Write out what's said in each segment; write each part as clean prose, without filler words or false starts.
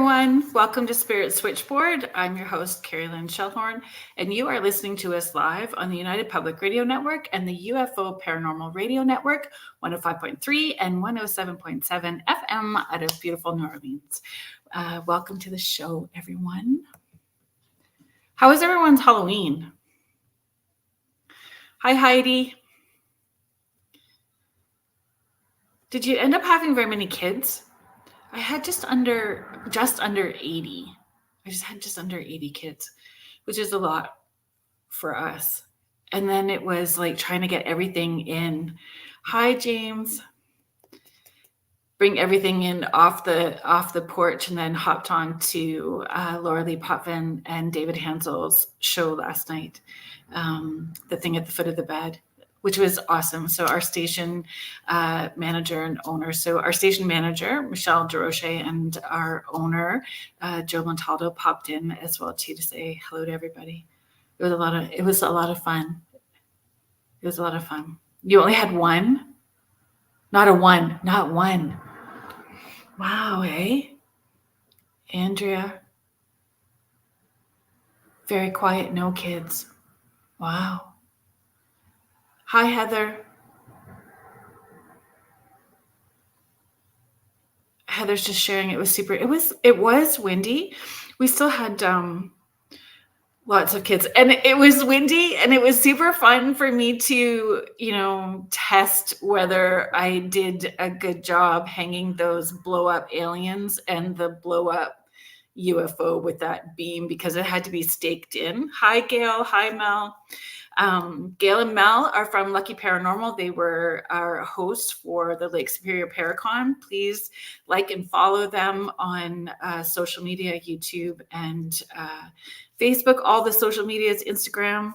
everyone. Welcome to Spirit Switchboard. I'm your host, Carrie-Lynn Shellhorn, and you are listening to us live on the United Public Radio Network and the UFO Paranormal Radio Network, 105.3 and 107.7 FM out of beautiful New Orleans. Welcome to the show, everyone. How was everyone's Halloween? Hi, Heidi. Did you end up having very many kids? I had just under 80. I just had just under 80 kids, which is a lot for us. And then it was like trying to get everything in. Hi, James. Bring everything in off the porch, and then hopped on to Laura Lee Potvin and David Hansel's show last night, the thing at the foot of the bed, which was awesome. So our station manager and owner, our station manager, Michelle DeRoche, and our owner, Joe Montaldo, popped in as well too to say hello to everybody. It was a lot of fun. It was a lot of fun. You only had one? Not one. Wow, eh? Andrea. Very quiet, no kids. Wow. Hi, Heather. Heather's just sharing. It was super. It was windy. We still had lots of kids, and it was windy, and it was super fun for me to, test whether I did a good job hanging those blow up aliens and the blow up UFO with that beam, because it had to be staked in. Hi, Gail. Hi, Mel. Gail and Mel are from Lucky Paranormal. They were our hosts for the Lake Superior Paracon. Please like and follow them on social media, YouTube and Facebook, all the social medias, Instagram.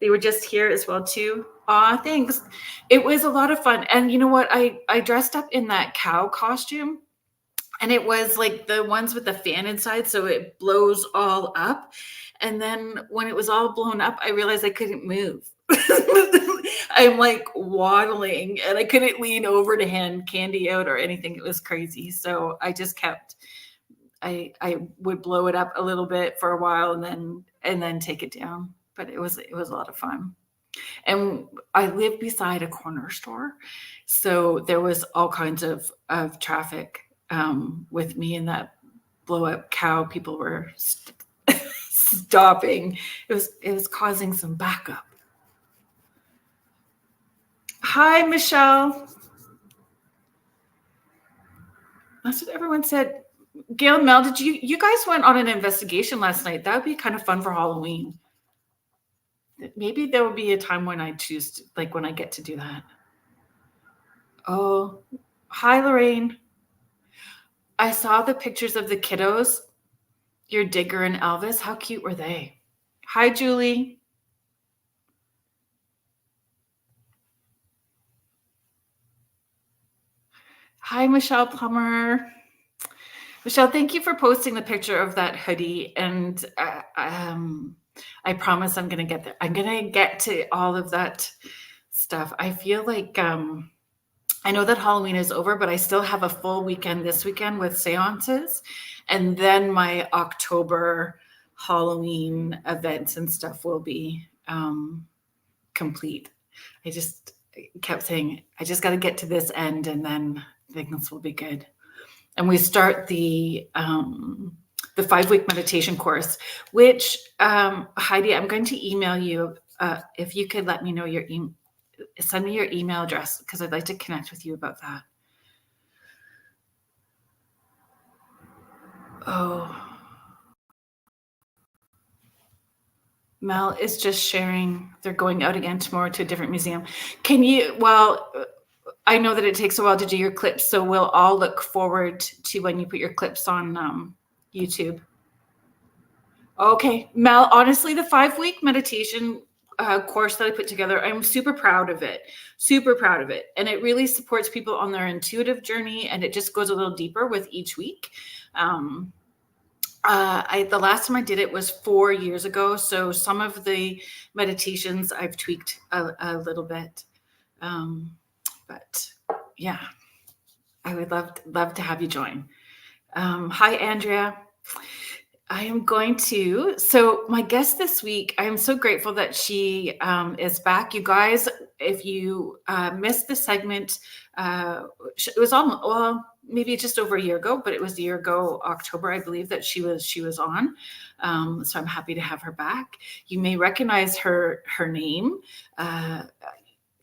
They were just here as well too. Aw, thanks. It was a lot of fun. And you know what? I dressed up in that cow costume, and it was like the ones with the fan inside, so it blows all up. And then when it was all blown up, I realized I couldn't move. I'm like waddling, and I couldn't lean over to hand candy out or anything. It was crazy. So I just kept, I would blow it up a little bit for a while and then take it down. But it was a lot of fun. And I live beside a corner store, so there was all kinds of traffic with me and that blow up cow. People were stopping. It was causing some backup. Hi, Michelle. That's what everyone said. Gail and Mel, did you guys went on an investigation last night? That would be kind of fun for Halloween. Maybe there will be a time when I choose to, like when I get to do that. Oh, hi, Lorraine. I saw the pictures of the kiddos, your Digger and Elvis. How cute were they? Hi, Julie. Hi, Michelle Plummer. Michelle, thank you for posting the picture of that hoodie. And I promise I'm going to get there. I'm going to get to all of that stuff. I feel like I know that Halloween is over, but I still have a full weekend this weekend with seances. And then my October Halloween events and stuff will be complete. I just kept saying, I just got to get to this end, and then things will be good. And we start the 5-week meditation course, which Heidi, I'm going to email you if you could let me know your email. Send me your email address, because I'd like to connect with you about that. Oh. Mel is just sharing. They're going out again tomorrow to a different museum. I know that it takes a while to do your clips, so we'll all look forward to when you put your clips on YouTube. Okay, Mel, honestly, the 5-week meditation course that I put together, I'm super proud of it. And it really supports people on their intuitive journey, and it just goes a little deeper with each week. The last time I did it was 4 years ago. So some of the meditations I've tweaked a little bit. But yeah, I would love to have you join. Hi, Andrea. I am going to. So my guest this week, I am so grateful that she is back. You guys, if you missed the segment, it was on, well, maybe just over a year ago, but it was a year ago, October, I believe, that she was on. So I'm happy to have her back. You may recognize her name.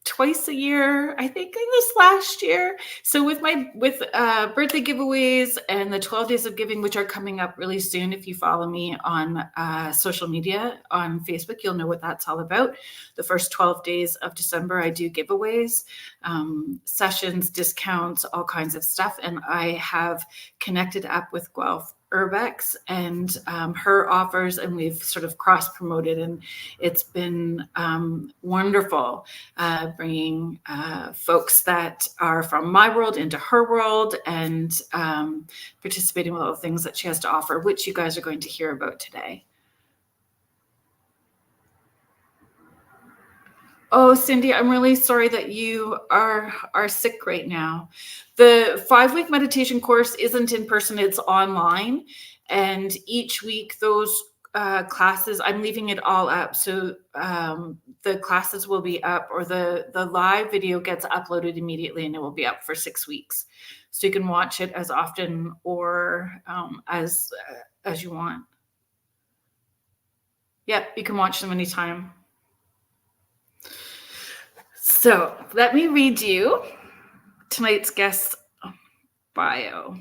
Twice a year, I think, in this last year. So with birthday giveaways and the 12 days of giving, which are coming up really soon, if you follow me on social media on Facebook, you'll know what that's all about. The first 12 days of December, I do giveaways, sessions, discounts, all kinds of stuff. And I have connected up with Guelph Urbex and her offers, and we've sort of cross promoted, and it's been wonderful bringing folks that are from my world into her world and participating with all the things that she has to offer, which you guys are going to hear about today. Oh, Cindy, I'm really sorry that you are sick right now. The 5-week meditation course isn't in person, it's online. And each week those classes, I'm leaving it all up. So the classes will be up, or the live video gets uploaded immediately, and it will be up for 6 weeks. So you can watch it as often or as you want. Yep, you can watch them anytime. So let me read you tonight's guest bio.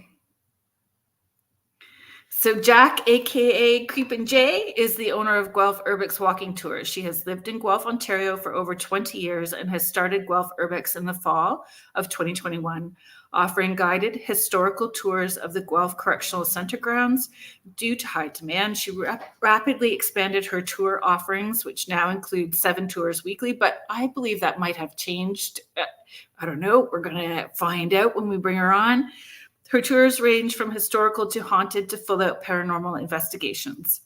So Jac AKA Creepin J is the owner of Guelph Urbex Walking Tours. She has lived in Guelph, Ontario for over 20 years and has started Guelph Urbex in the fall of 2021, offering guided historical tours of the Guelph Correctional Centre Grounds. Due to high demand, she rapidly expanded her tour offerings, which now include 7 tours weekly, but I believe that might have changed. I don't know. We're going to find out when we bring her on. Her tours range from historical to haunted to full-out paranormal investigations.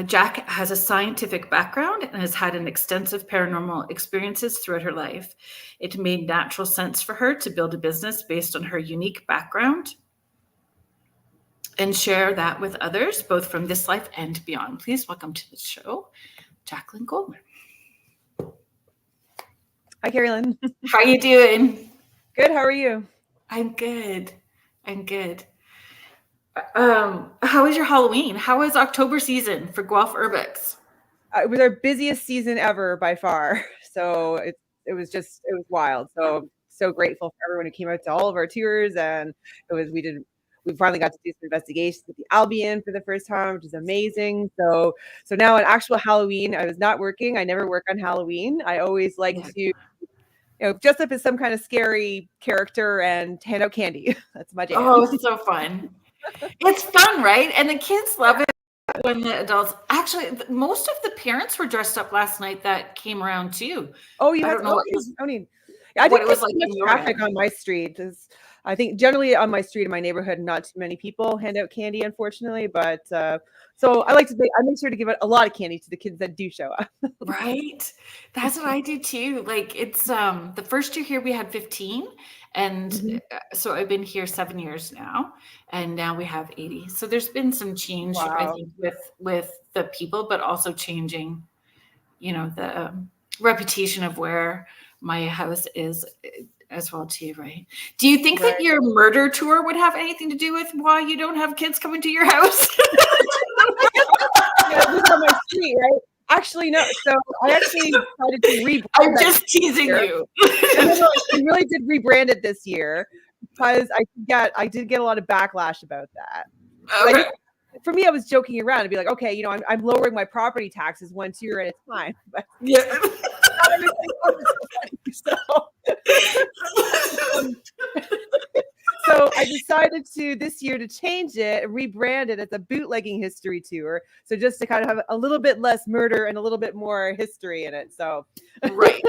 Jac has a scientific background and has had an extensive paranormal experiences throughout her life. It made natural sense for her to build a business based on her unique background and share that with others, both from this life and beyond. Please welcome to the show, Jaclyn Goldman. Hi, Carolyn. How are you doing? Good. How are you? I'm good. How was your Halloween? How was October season for Guelph Urbex? It was our busiest season ever by far. So it was wild. So grateful for everyone who came out to all of our tours, and we finally got to do some investigations with the Albion for the first time, which is amazing. So now on actual Halloween, I was not working. I never work on Halloween. I always like to dress up as some kind of scary character and hand out candy. That's my jam. Oh, it's so fun. It's fun, right? And the kids love it when the adults, actually, most of the parents were dressed up last night that came around too. Oh, you I had don't know I didn't get much traffic on my street. I think generally on my street in my neighborhood, not too many people hand out candy, unfortunately. But so I make sure to give out a lot of candy to the kids that do show up. Right. That's what I do too. Like it's the first year here we had 15, and so I've been here 7 years now, and now we have 80. So there's been some change, I think, with the people, but also changing, the reputation of where my house is as well too, right? Do you think that your murder tour would have anything to do with why you don't have kids coming to your house? On my street, right? Actually, no. So I actually decided to rebrand. I'm just teasing you. I really did rebrand it this year because I did get a lot of backlash about that. Okay. For me, I was joking around and be like, okay, I'm lowering my property taxes 1 tier at a time. But yeah. So I decided this year to change it, rebrand it as a bootlegging history tour. So just to kind of have a little bit less murder and a little bit more history in it. So right.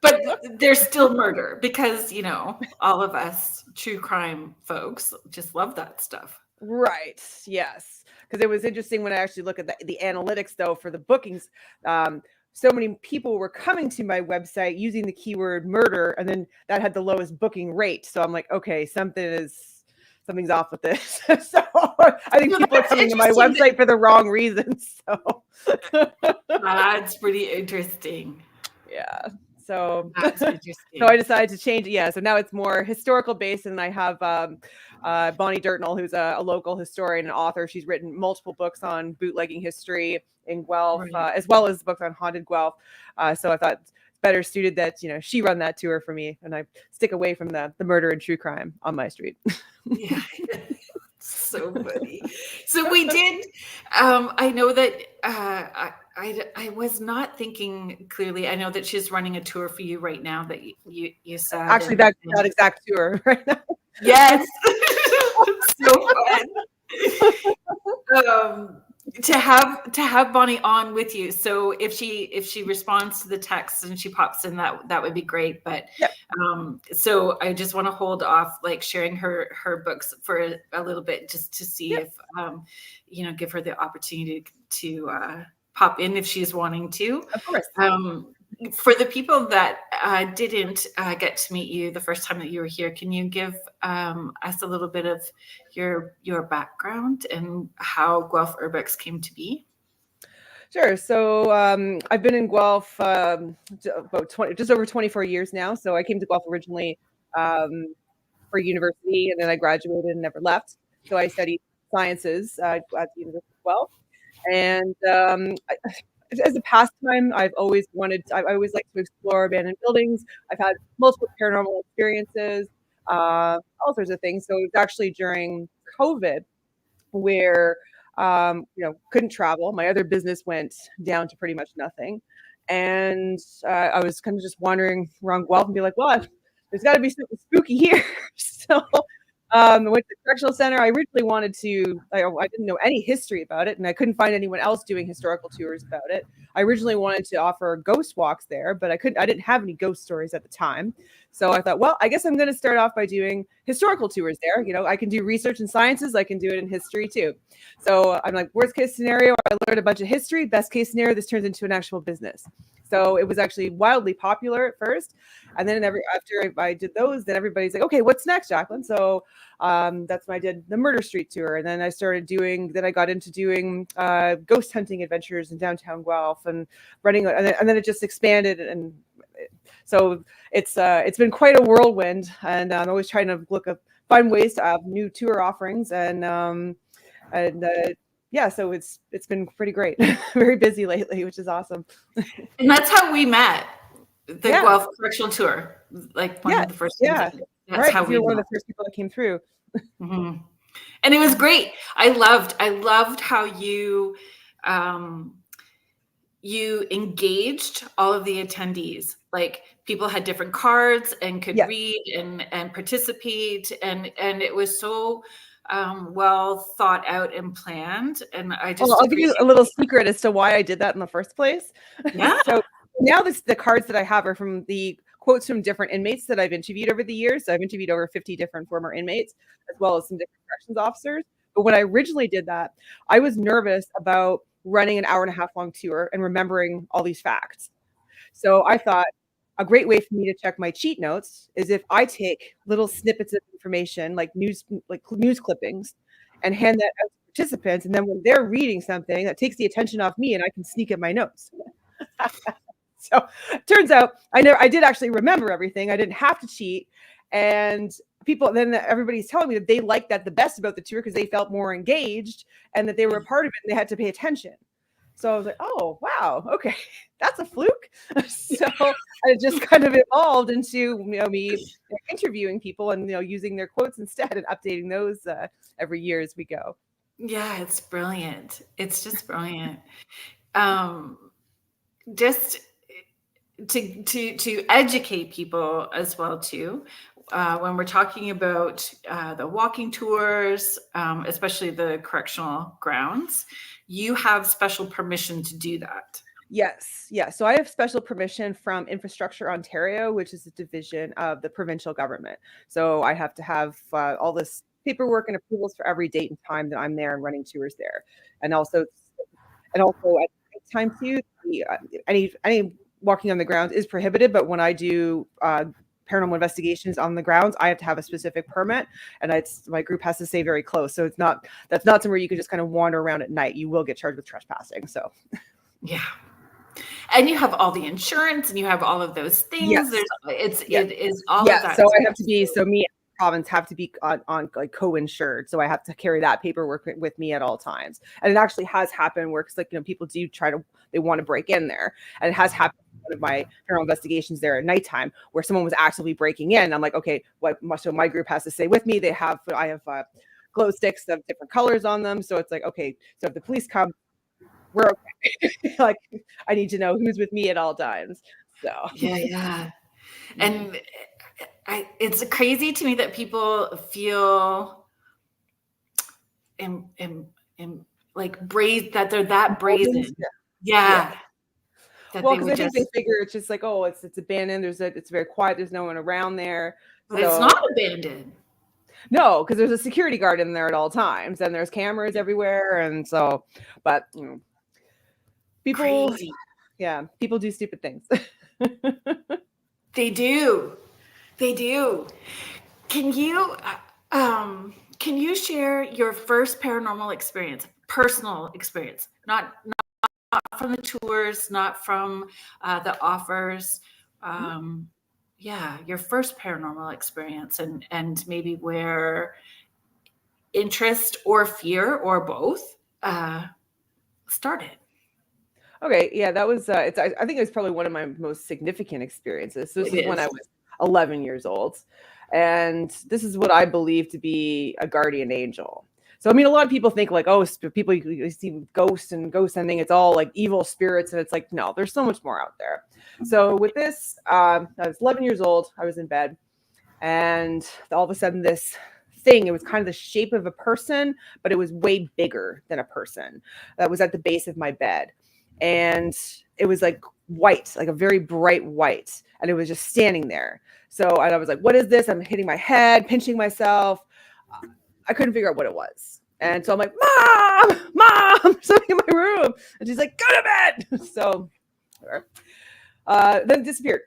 But there's still murder because, all of us true crime folks just love that stuff. Right. Yes. Because it was interesting when I actually look at the analytics, though, for the bookings. So many people were coming to my website using the keyword murder, and then that had the lowest booking rate. So I'm like, okay, something is something's off with this. So I think people are coming to my interesting. website for the wrong reasons. So That's pretty interesting. yeah. So That's interesting. so I decided to change it. Yeah. So now it's more historical based, and I have Bonnie Dirtnell, who's a local historian and author. She's written multiple books on bootlegging history in Guelph, Right. as well as books on haunted Guelph. So I thought it's better suited that she run that tour for me, and I stick away from the murder and true crime on my street. Yeah. So funny. So we did. I know that I was not thinking clearly. I know that she's running a tour for you right now. That you said. Actually, that exact tour right now. Yes. So fun. To have Bonnie on with you. So if she responds to the text and she pops in, that would be great. But Yep. So I just want to hold off like sharing her books for a little bit, just to see if give her the opportunity to pop in if she's wanting to. Of course. For the people that didn't get to meet you the first time that you were here, can you give us a little bit of your background and how Guelph Urbex came to be? Sure. So I've been in Guelph about just over 24 years now. So I came to Guelph originally for university, and then I graduated and never left. So I studied sciences at the University of Guelph, and as a pastime, I always like to explore abandoned buildings. I've had multiple paranormal experiences, all sorts of things. So it was actually during COVID where couldn't travel. My other business went down to pretty much nothing, and I was kind of just wandering around Guelph and be like, well, there's got to be something spooky here. So I went to the correctional center. I originally wanted to, I didn't know any history about it, and I couldn't find anyone else doing historical tours about it. I originally wanted to offer ghost walks there, but I didn't have any ghost stories at the time. So I thought, well, I guess I'm going to start off by doing historical tours there. I can do research in sciences. I can do it in history too. So I'm like, worst case scenario, I learned a bunch of history. Best case scenario, this turns into an actual business. So it was actually wildly popular at first. And then after I did those, then everybody's like, okay, what's next, Jaclyn? So that's when I did the Murder Street tour. And then I got into doing ghost hunting adventures in downtown Guelph and running, and then it just expanded. And so it's been quite a whirlwind, and I'm always trying to find ways to have new tour offerings. Yeah, so it's been pretty great. Very busy lately, which is awesome. And that's how we met, the Guelph Correctional Tour. Like one of the first things. Yeah, That's how we were one of the first people that came through. Mm-hmm. And it was great. I loved how you engaged all of the attendees. Like people had different cards and could read and participate, and it was so well thought out and planned. And I'll give you a little secret as to why I did that in the first place. Yeah. So now the cards that I have are from the quotes from different inmates that I've interviewed over the years. So I've interviewed over 50 different former inmates, as well as some different corrections officers. But when I originally did that, I was nervous about running an hour-and-a-half long tour and remembering all these facts. So I thought a great way for me to check my cheat notes is if I take little snippets of information, like news clippings, and hand that out to participants. And then when they're reading something, that takes the attention off me, and I can sneak in my notes. So it turns out I did actually remember everything. I didn't have to cheat. And everybody's telling me that they liked that the best about the tour because they felt more engaged and that they were a part of it and they had to pay attention. So I was like, oh, wow, okay, that's a fluke. So it just kind of evolved into me interviewing people and using their quotes instead and updating those every year as we go. Yeah, it's brilliant. It's just brilliant. Just to educate people as well too. When we're talking about the walking tours, especially the correctional grounds, you have special permission to do that. Yes. Yeah. So I have special permission from Infrastructure Ontario, which is a division of the provincial government. So I have to have all this paperwork and approvals for every date and time that I'm there and running tours there. And also at the time too, any walking on the grounds is prohibited. But when I do paranormal investigations on the grounds, I have to have a specific permit, and my group has to stay very close. So that's not somewhere you can just kind of wander around at night. You will get charged with trespassing. So yeah. And you have all the insurance and you have all of those things. yes, It is all of that. So I have to be, so me and the province have to be on like co-insured. So I have to carry that paperwork with me at all times. And it actually has happened where, like, people do they want to break in there. And it has happened in one of my paranormal investigations there at nighttime where someone was actively breaking in. I'm like, okay, so my group has to stay with me. I have glow sticks of different colors on them. So it's like, okay, so if the police come, we're okay. Like, I need to know who's with me at all times. So yeah. And it's crazy to me that people feel like that they're that brazen. Yeah. Well, because I think they figure it's just like, oh, it's abandoned. It's very quiet. There's no one around there. But it's not abandoned. No, because there's a security guard in there at all times, and there's cameras everywhere, and so. But people, crazy. Yeah, people do stupid things. They do. Can you share your first paranormal experience, personal experience, not from the tours, not from the offers? Your first paranormal experience, and maybe where interest or fear or both started. Okay, yeah, that was. I think it was probably one of my most significant experiences. So this is when I was 11 years old, and this is what I believe to be a guardian angel. So I mean, a lot of people think like, oh, people you see ghosts and ghost sending, it's all like evil spirits, and it's like, no, there's so much more out there. So with this, I was 11 years old. I was in bed, and all of a sudden, this thing, it was kind of the shape of a person, but it was way bigger than a person. That was at the base of my bed. And it was like white, like a very bright white. And it was just standing there. So and I was like, what is this? I'm hitting my head, pinching myself. I couldn't figure out what it was. And so I'm like, Mom, something in my room. And she's like, go to bed. So then it disappeared.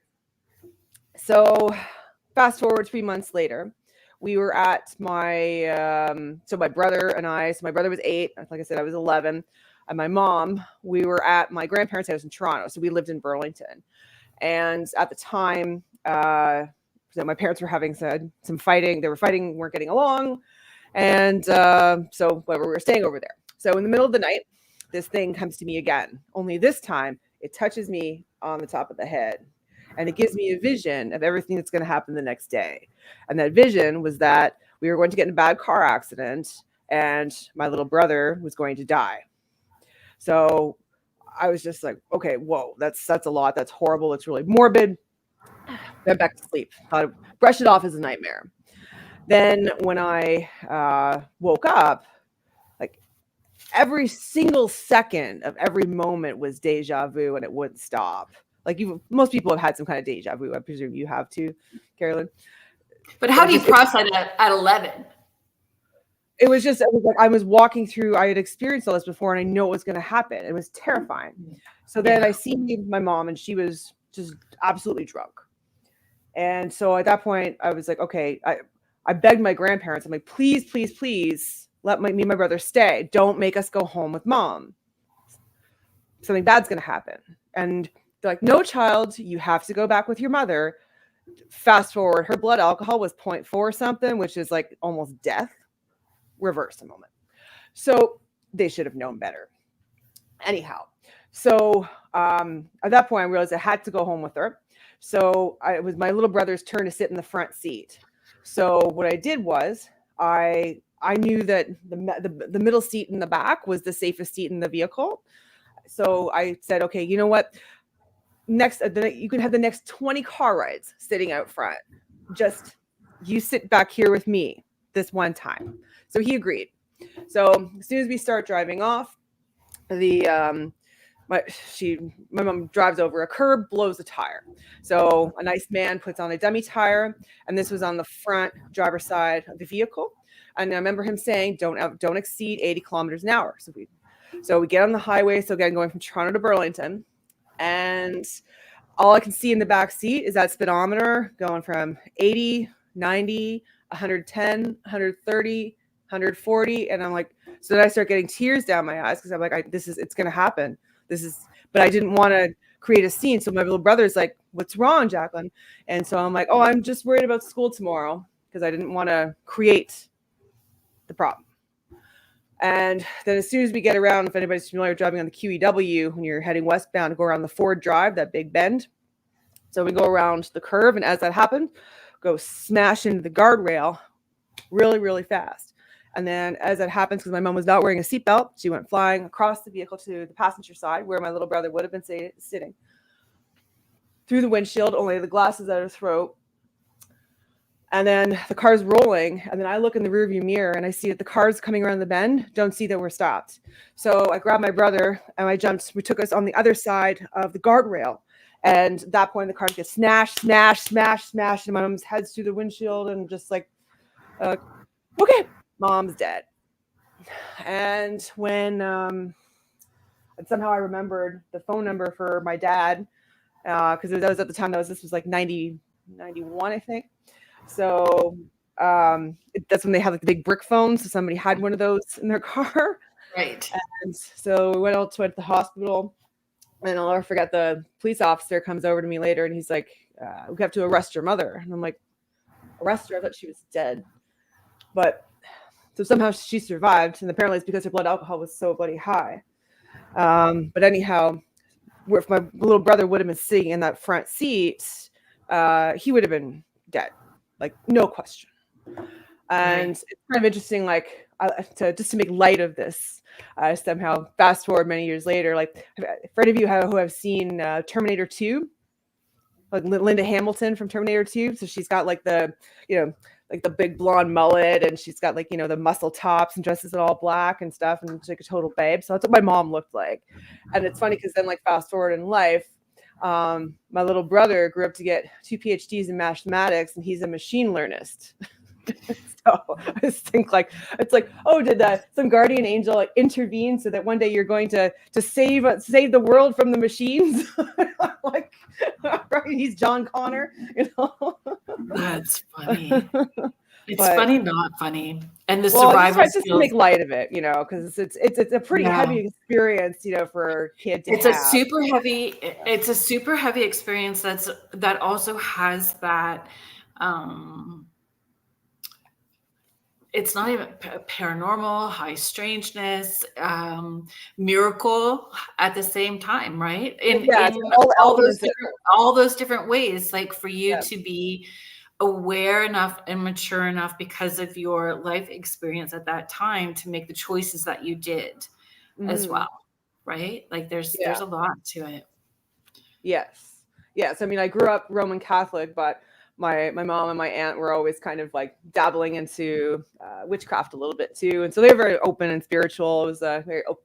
So fast forward 3 months later, we were at my brother and I, so my brother was 8. Like I said, I was 11. And my mom, we were at my grandparents' house in Toronto. So we lived in Burlington. And at the time, so my parents were having some fighting. They were fighting, weren't getting along. And so whatever, we were staying over there. So in the middle of the night, this thing comes to me again. Only this time, it touches me on the top of the head. And it gives me a vision of everything that's going to happen the next day. And that vision was that we were going to get in a bad car accident and my little brother was going to die. So I was just like, okay, whoa, that's a lot. That's horrible. It's really morbid. Went back to sleep. Thought I'd brush it off as a nightmare. Then when I woke up, like every single second of every moment was deja vu and it wouldn't stop. Like most people have had some kind of deja vu. I presume you have too, Carolyn. But how do you process it at 11? It was like I was walking through, I had experienced all this before and I know it was going to happen. It was terrifying. So then I see my mom and she was just absolutely drunk. And so at that point I was like, okay, I begged my grandparents. I'm like, please let me and my brother stay. Don't make us go home with Mom. Something bad's going to happen. And they're like, no, child, you have to go back with your mother. Fast forward, her blood alcohol was 0.4 something, which is like almost death. Reverse a moment. So they should have known better. Anyhow, so at that point, I realized I had to go home with her. So it was my little brother's turn to sit in the front seat. So what I did was I knew that the middle seat in the back was the safest seat in the vehicle. So I said, okay, you know what? Next, you can have the next 20 car rides sitting out front. Just you sit back here with me this one time. So he agreed. So as soon as we start driving off, my mom drives over a curb, blows a tire. So a nice man puts on a dummy tire, and this was on the front driver's side of the vehicle. And I remember him saying, don't exceed 80 kilometers an hour. So we get on the highway. So again, going from Toronto to Burlington, and all I can see in the back seat is that speedometer going from 80, 90, 110, 130, 140. And I'm like, so then I start getting tears down my eyes because I'm like, it's going to happen. But I didn't want to create a scene. So my little brother's like, what's wrong, Jaclyn? And so I'm like, oh, I'm just worried about school tomorrow because I didn't want to create the problem. And then as soon as we get around, if anybody's familiar with driving on the QEW, when you're heading westbound, go around the Ford Drive, that big bend. So we go around the curve, and as that happened, go smash into the guardrail really, really fast. And then as that happens, because my mom was not wearing a seatbelt, she went flying across the vehicle to the passenger side where my little brother would have been sitting. Through the windshield, only the glasses at her throat. And then the car's rolling, and then I look in the rearview mirror and I see that the car's coming around the bend, don't see that we're stopped. So I grabbed my brother and we took us on the other side of the guardrail. And at that point, the car gets smashed, and my mom's heads through the windshield and just like, okay, mom's dead. And when, and somehow I remembered the phone number for my dad, because that was at the time, this was like 91, I think. So that's when they had like the big brick phones. So somebody had one of those in their car. Right. And so we went to the hospital, and I'll never forget, the police officer comes over to me later and he's like, we have to arrest your mother. And I'm like, arrest her? I thought she was dead. But so somehow she survived. And apparently it's because her blood alcohol was so bloody high. But anyhow, if my little brother would have been sitting in that front seat, he would have been dead. Like, no question. And it's kind of interesting, like, just to make light of this, somehow fast forward many years later, like, for any of you who have seen Terminator 2, like Linda Hamilton from Terminator 2, so she's got like the, like the big blonde mullet, and she's got like, the muscle tops and dresses in all black and stuff, and she's like a total babe. So that's what my mom looked like. And it's funny because then, like, fast forward in life, my little brother grew up to get 2 PhDs in mathematics, and he's a machine learnist. So I just think, like, it's like, oh, did some guardian angel like intervene so that one day you're going to save the world from the machines? Like, right? He's John Connor, That's funny. It's funny, not funny. And the well, survival just to make light of it, because it's a pretty heavy experience, for a kid to have. It's a super heavy experience that also has that it's not even paranormal, high strangeness, miracle at the same time, right? In all those different ways, like for you to be aware enough and mature enough because of your life experience at that time to make the choices that you did as well, right? Like there's a lot to it. Yes. I mean, I grew up Roman Catholic, but my mom and my aunt were always kind of like dabbling into witchcraft a little bit too, and so they were very open and spiritual. It was very open.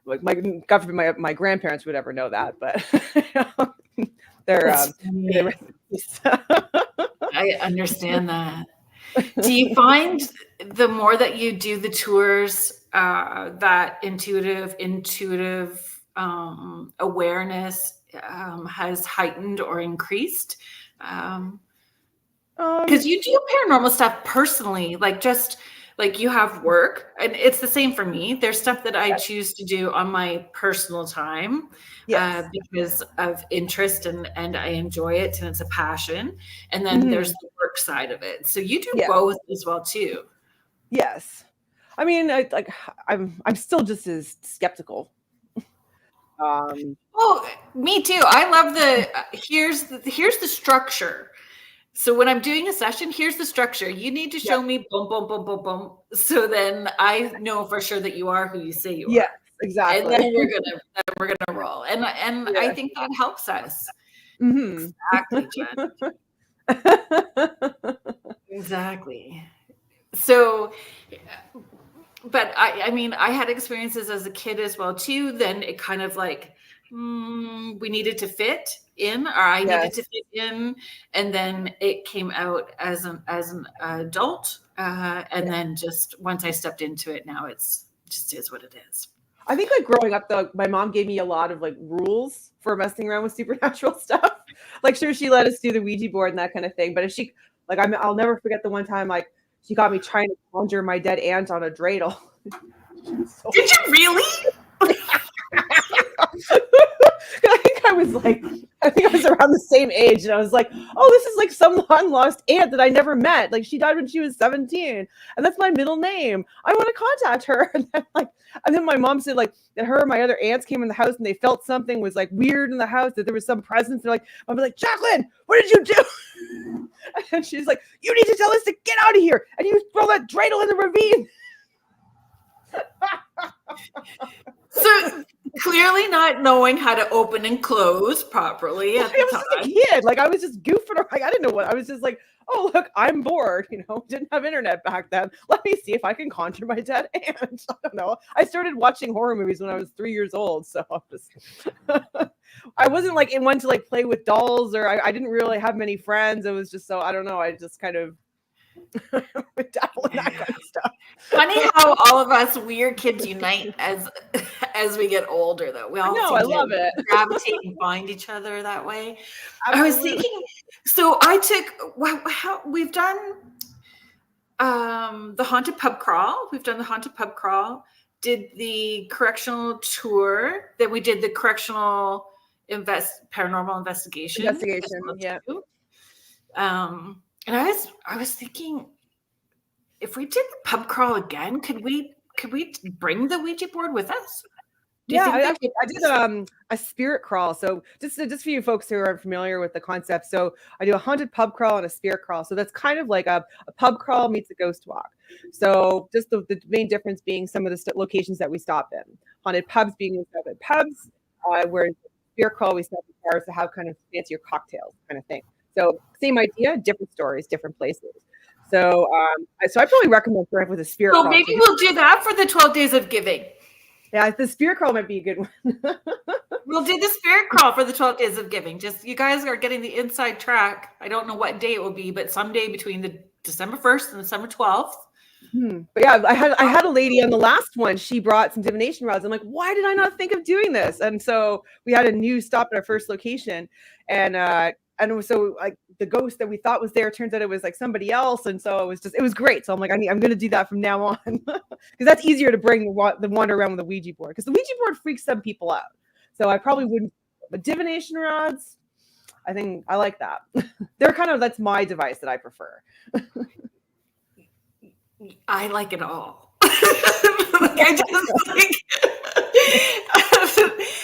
Like my grandparents would ever know that, but they're I understand that. Do you find the more that you do the tours, that intuitive awareness has heightened or increased? Because you do paranormal stuff personally, like just like you have work, and it's the same for me. There's stuff that I choose to do on my personal time because of interest and I enjoy it and it's a passion. And then there's the work side of it. So you do both as well too. Yes. I mean, I'm still just as skeptical. Oh, me too. I love here's the structure. So when I'm doing a session, here's the structure. You need to show me boom, boom, boom, boom, boom. So then I know for sure that you are who you say you are. Yeah, exactly. And then we're gonna roll. And I think that helps us. Exactly, Jen. Exactly. So, but I mean, I had experiences as a kid as well too. Then it kind of like, we needed to fit in, or I needed to fit in, and then it came out as an adult, and then just once I stepped into it, now it's just is what it is. I think like growing up though, my mom gave me a lot of like rules for messing around with supernatural stuff. Like sure, she let us do the Ouija board and that kind of thing. But if she like I'll never forget the one time like she got me trying to conjure my dead aunt on a dreidel. So did you really? I think I was around the same age, and I was like, "Oh, this is like some long lost aunt that I never met. Like she died when she was 17, and that's my middle name. I want to contact her." And then my mom said like that her and my other aunts came in the house and they felt something was like weird in the house, that there was some presence. They're like, "I'll be like, Jaclyn, what did you do?" And she's like, "You need to tell us to get out of here, and you throw that dreidel in the ravine." So clearly not knowing how to open and close properly at the time. I was just a kid. Like I was just goofing around. Like I didn't know what I was just like, oh look, I'm bored. Didn't have internet back then. Let me see if I can conjure my dead aunt. I don't know. I started watching horror movies when I was 3 years old. So I'm just I wasn't like in one to like play with dolls, or I didn't really have many friends. It was just so I don't know. I just kind of dabble in that kind of stuff. Funny how all of us weird kids unite as we get older, though. We all I love it. Gravitate and find each other that way. Absolutely. I was thinking, so I took we've done the haunted pub crawl. We've done the haunted pub crawl. Did the correctional tour. Then we did the correctional paranormal investigation. Yeah. And I was thinking, if we did the pub crawl again, could we bring the Ouija board with us? I did a spirit crawl. So just for you folks who aren't familiar with the concept, so I do a haunted pub crawl and a spirit crawl. So that's kind of like a pub crawl meets a ghost walk. So just the main difference being some of the locations that we stop in. Haunted pubs being we stop at pubs, whereas spirit crawl we stop at bars to have kind of fancier cocktails kind of thing. So same idea, different stories, different places. So I probably recommend starting with a spirit crawl. So maybe we'll do that for the 12 days of giving. Yeah, the spirit crawl might be a good one. We'll do the spirit crawl for the 12 days of giving. Just you guys are getting the inside track. I don't know what day it will be, but someday between the December 1st and December 12th. But yeah, I had a lady on the last one. She brought some divination rods. I'm like, why did I not think of doing this? And so we had a new stop at our first location, and so like the ghost that we thought was there turns out it was like somebody else, and so it was great. So I'm like, I'm going to do that from now on because that's easier to bring the wander around with a Ouija board, because the Ouija board freaks some people out. So I probably wouldn't. But divination rods, I think I like that. That's my device that I prefer. I like it all.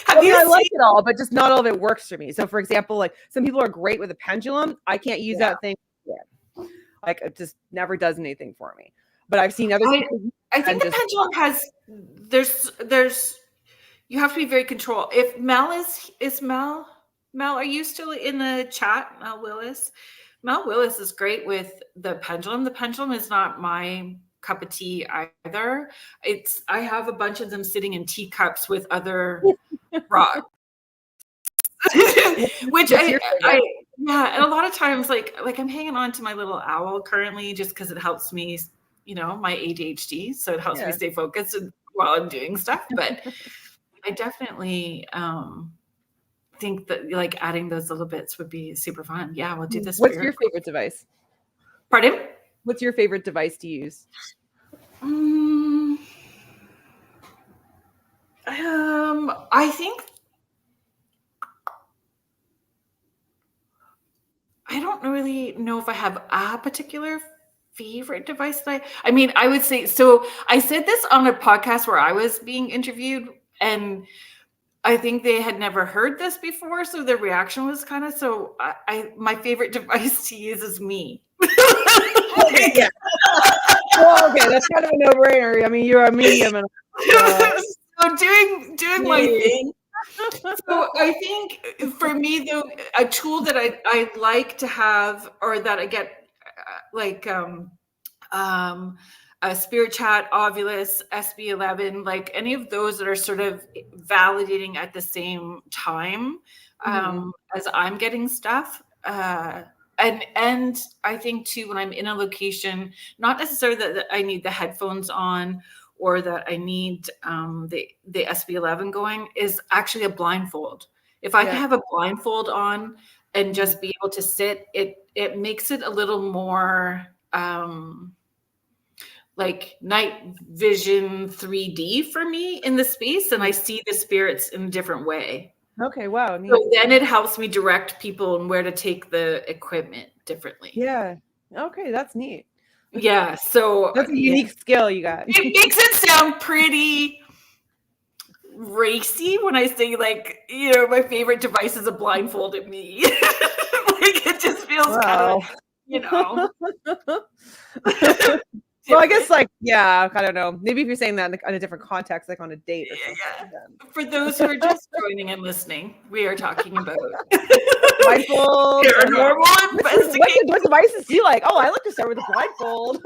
I like it all, but just not all of it works for me. So for example, like some people are great with a pendulum. I can't use that thing. Like it just never does anything for me. But I've seen other people. I think the pendulum has there's you have to be very controlled. If Mel is Mel, are you still in the chat? Mel Willis is great with the pendulum. The pendulum is not my cup of tea either. I have a bunch of them sitting in teacups with other rocks. Which and a lot of times like I'm hanging on to my little owl currently just because it helps me, my ADHD, so it helps me stay focused while I'm doing stuff. But I definitely think that like adding those little bits would be super fun. Yeah, we'll do this. What's your favorite device? Pardon? What's your favorite device to use? I think I don't really know if I have a particular favorite device that I would say, so I said this on a podcast where I was being interviewed, and I think they had never heard this before, so their reaction was kind of, so my favorite device to use is me. Yeah. Well, okay, that's kind of a no-brainer. I mean, you're a medium. So doing my thing. So I think for me, though, a tool that I like to have, or that I get a Spirit Chat, Ovulus, SB11, like any of those that are sort of validating at the same time as I'm getting stuff. And I think too, when I'm in a location, not necessarily that I need the headphones on or that I need the SB11 going is actually a blindfold. If I can have a blindfold on and just be able to sit, it makes it a little more like night vision 3D for me in the space, and I see the spirits in a different way. Okay, wow. Neat. So then it helps me direct people and where to take the equipment differently. Yeah. Okay, that's neat. Yeah, so that's a unique skill you got. It makes it sound pretty racy when I say, like, you know, my favorite device is a blindfolded me. Like, it just feels kind of, you know. Well, I guess, like, yeah, I don't know. Maybe if you're saying that in a different context, like on a date or something. Yeah. For those who are just joining and listening, we are talking about blindfold, paranormal investigation. What devices do you like? Oh, I like to start with a blindfold.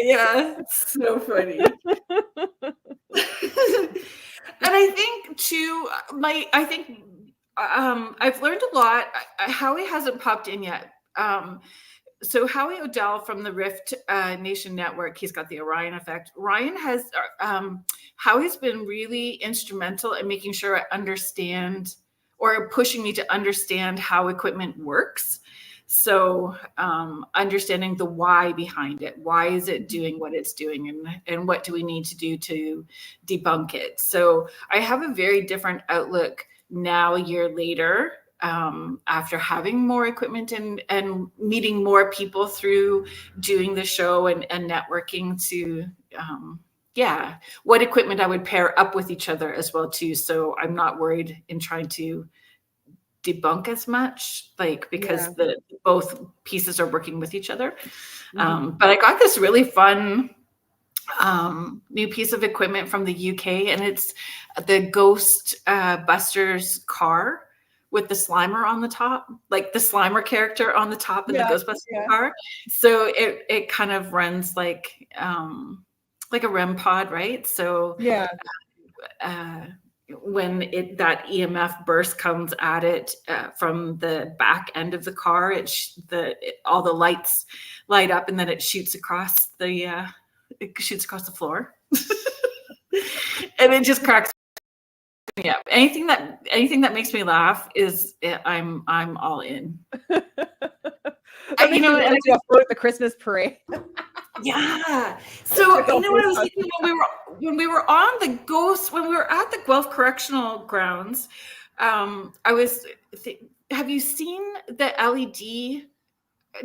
Yeah, it's so funny. And I think too, I've learned a lot. Howie hasn't popped in yet. So Howie O'Dell from the Rift Nation Network, he's got the Orion Effect. Ryan has, Howie's been really instrumental in making sure I understand, or pushing me to understand how equipment works. So understanding the why behind it. Why is it doing what it's doing, and what do we need to do to debunk it? So I have a very different outlook now, a year later, after having more equipment and meeting more people through doing the show and networking to, what equipment I would pair up with each other as well too. So I'm not worried in trying to debunk as much, like, because the both pieces are working with each other. But I got this really fun new piece of equipment from the UK, and it's the Ghost Busters car with the Slimer on the top, like the Slimer character on the top in the Ghostbusters car. So it kind of runs like a REM pod, right? So when that EMF burst comes at it from the back end of the car, all the lights light up, and then it shoots across the floor, and it just cracks me up. Anything that makes me laugh is I'm all in. You know, and I float at the Christmas parade. Yeah. So you know what I was thinking when we were at the Guelph Correctional Grounds, have you seen the LED?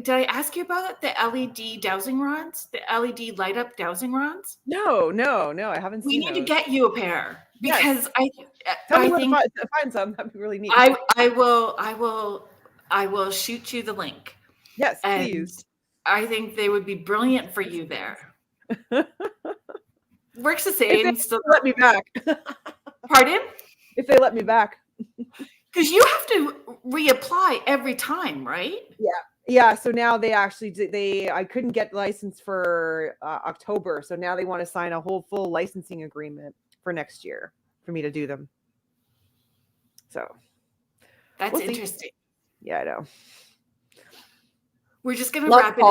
Did I ask you about it? The LED dowsing rods, the LED light up dowsing rods? No, I haven't seen. We need to get you a pair, because I think to find some. That'd be really neat. I will shoot you the link. Yes, please. I think they would be brilliant for you there. Works the same. Still let me back. Pardon? If they let me back. Because you have to reapply every time, right? Yeah. So now they actually I couldn't get license for October. So now they want to sign a whole full licensing agreement for next year for me to do them. So that's interesting. Yeah, I know. We're just going to wrap it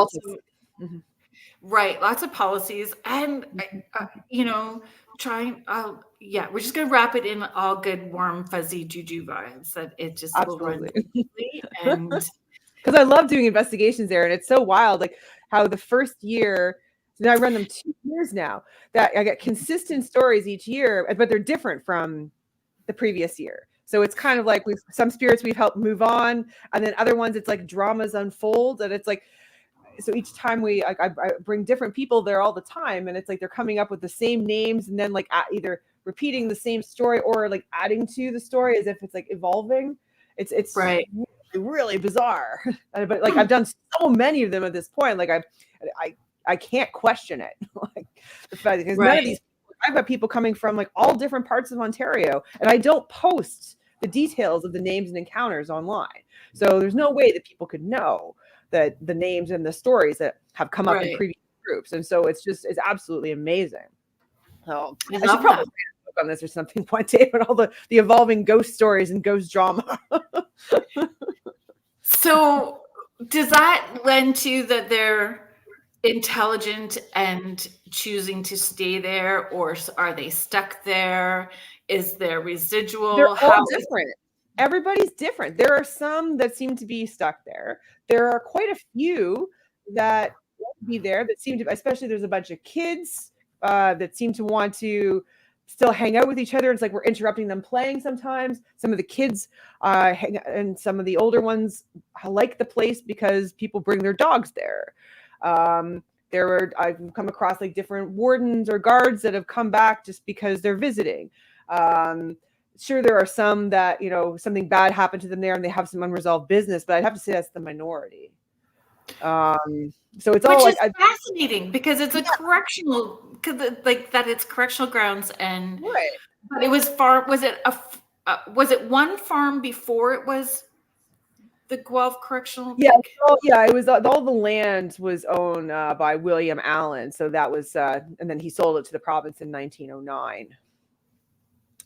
in. Right. Lots of policies. And, we're just going to wrap it in all good, warm, fuzzy juju vibes that it just will run easily. And because I love doing investigations there. And it's so wild, like how the first year, so now I run them 2 years now, that I get consistent stories each year, but they're different from the previous year. So it's kind of like some spirits we've helped move on, and then other ones it's like dramas unfold, and it's like, so each time I bring different people there all the time, and it's like they're coming up with the same names, and then like either repeating the same story or like adding to the story as if it's like evolving. It's right. Really bizarre, but like I've done so many of them at this point, like I can't question it. Like the fact, because none of these. I've got people coming from like all different parts of Ontario, and I don't post the details of the names and encounters online. So there's no way that people could know that the names and the stories that have come up in previous groups. And so it's absolutely amazing. So I should probably book on this or something one day, but all the evolving ghost stories and ghost drama. So does that lend to that intelligent and choosing to stay there, or are they stuck there? Is there They're residual? all How is different. Everybody's different. There are some that seem to be stuck there. There are quite a few that want to be there that seem to, especially there's a bunch of kids that seem to want to still hang out with each other. It's like we're interrupting them playing sometimes. Some of the kids and some of the older ones like the place because people bring their dogs there. I've come across like different wardens or guards that have come back just because they're visiting. Sure, there are some that, something bad happened to them there and they have some unresolved business, but I'd have to say that's the minority. So it's all which like is fascinating because it's a correctional, like that it's correctional grounds, and right. but it was farm. Was it one farm before it was the Guelph Correctional? Yeah, it was all the land was owned by William Allen, so that was, and then he sold it to the province in 1909.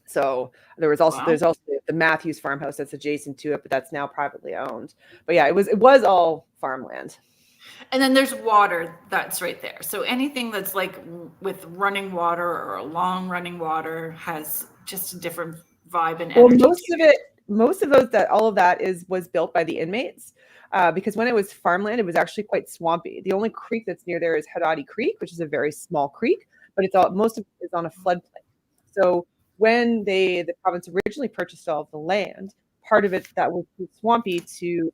So there's also the Matthews farmhouse that's adjacent to it, but that's now privately owned. But yeah, it was all farmland. And then there's water that's right there. So anything that's like with running water or a long running water has just a different vibe and energy. Well, most of those all of that was built by the inmates. Because when it was farmland, it was actually quite swampy. The only creek that's near there is Hadadi Creek, which is a very small creek, but most of it is on a floodplain. So when the province originally purchased all of the land, part of it that was too swampy to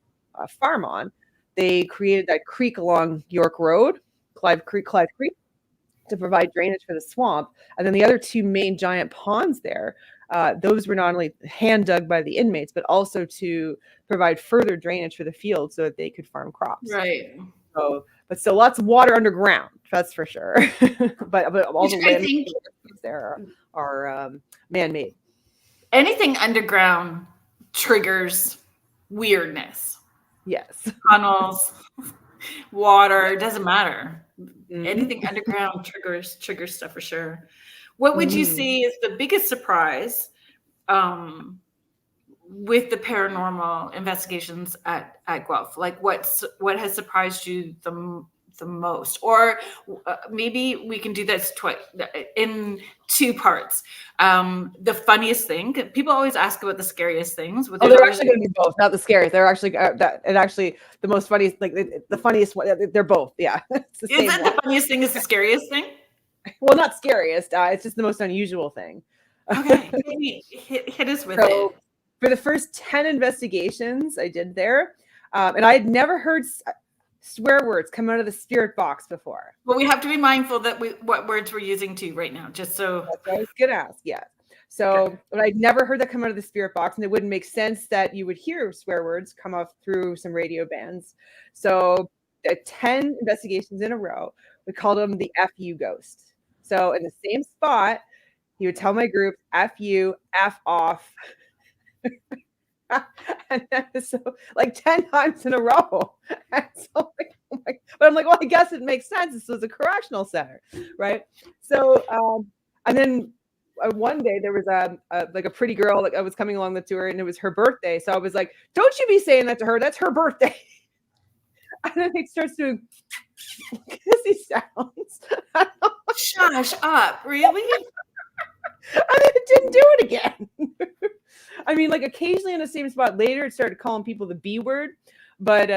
farm on, they created that creek along York Road, Clive Creek, to provide drainage for the swamp. And then the other two main giant ponds there, those were not only hand dug by the inmates, but also to provide further drainage for the field so that they could farm crops. Right. So, but still lots of water underground, that's for sure. but all the land there are man-made. Anything underground triggers weirdness. Yes. Tunnels, water, it doesn't matter. Mm-hmm. Anything underground triggers stuff for sure. What would you say is the biggest surprise with the paranormal investigations at Guelph? Like what has surprised you the most? Or maybe we can do this in two parts. The funniest thing, people always ask about the scariest things. They're actually going to be both, not the scariest. They're actually the most funniest, like the funniest one. They're both. Yeah. Is that the funniest thing is the scariest thing? Well, not scariest. It's just the most unusual thing. Okay. Hit us with it. For the first 10 investigations I did there, and I had never heard swear words come out of the spirit box before. Well, we have to be mindful that what words we're using too right now, just so. That's what I was gonna ask. Yeah. So, but I'd never heard that come out of the spirit box, and it wouldn't make sense that you would hear swear words come off through some radio bands. So, 10 investigations in a row, we called them the FU ghost. So, in the same spot, he would tell my group, F you, F off. And then, so like 10 times in a row. And so but I'm like, well, I guess it makes sense. This was a correctional center, right? So, and then one day there was like a pretty girl that was coming along the tour, and it was her birthday. So I was like, don't you be saying that to her. That's her birthday. And then it starts doing kissy sounds. Shush up, really? And then it didn't do it again. I mean, like occasionally in the same spot later, it started calling people the B word, but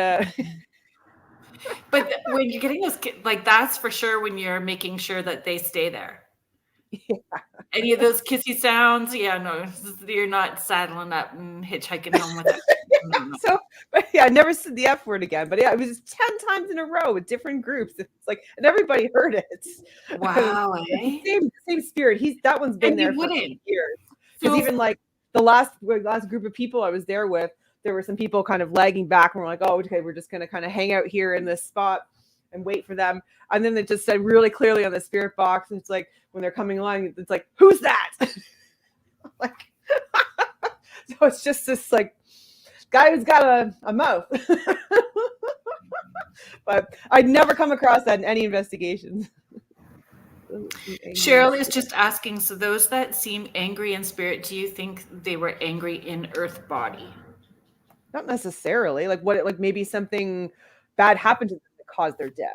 but when you're getting those, like that's for sure when you're making sure that they stay there. Yeah. Any of those kissy sounds, no, you're not saddling up and hitchhiking home with it. No. So, but yeah, I never said the F word again. But yeah, it was 10 times in a row with different groups. It's like, and everybody heard it. Wow, same spirit. That one's been there for years. Because even like the last group of people I was there with, there were some people kind of lagging back, and we're like, oh, okay, we're just going to kind of hang out here in this spot and wait for them. And then it just said really clearly on the spirit box, and it's like when they're coming along, it's like, who's that? Like, so it's just this like guy who's got a mouth. But I'd never come across that in any investigations. Cheryl is just asking, so those that seem angry in spirit, do you think they were angry in earth body? Not necessarily. Like maybe something bad happened to them that caused their death.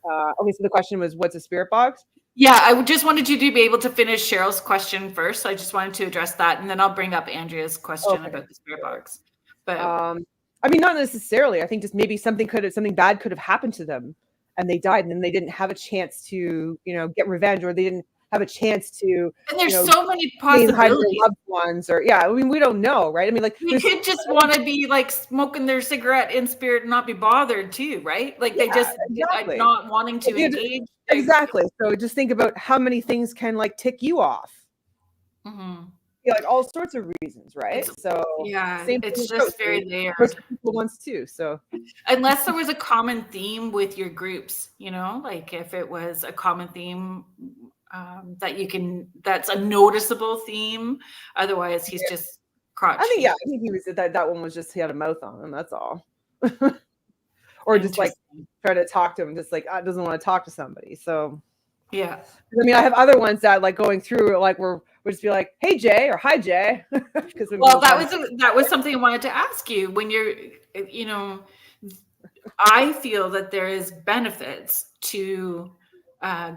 Okay, so the question was, what's a spirit box? Yeah, I just wanted you to be able to finish Cheryl's question first. So I just wanted to address that, and then I'll bring up Andrea's question Okay. about the spirit box. But I mean, not necessarily. I think just maybe something bad could have happened to them, and they died, and then they didn't have a chance to, get revenge, or they didn't have a chance to, and there's so many stay behind their possibilities. loved ones, or I mean, we don't know, right? I mean, like We could just want to be like smoking their cigarette in spirit and not be bothered too, right? Like they yeah, just exactly. not wanting to engage. Exactly. So just think about how many things can like tick you off. Mhm. Like all sorts of reasons, right? So same thing It's with just ghosts. very Most layered. people once too. So Unless there was a common theme with your groups, like if it was a common theme that's a noticeable theme. Otherwise, he's just crotchety. I think he was that one was just he had a mouth on him. That's all. Or just like Interesting. try to talk to him, just like doesn't want to talk to somebody. So Yeah. I mean, I have other ones that like going through like we'll just be like, "Hey Jay" or "Hi Jay," because Well, that was something I wanted to ask you. When you're, I feel that there is benefits to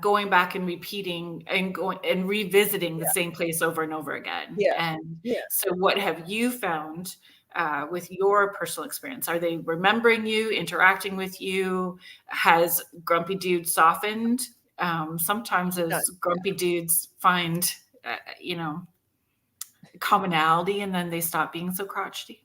going back and repeating and going and revisiting the same place over and over again. yeah, And yeah. so, what have you found with your personal experience? Are they remembering you, interacting with you? Has Grumpy Dude softened? Sometimes as grumpy dudes find, commonality, and then they stop being so crotchety.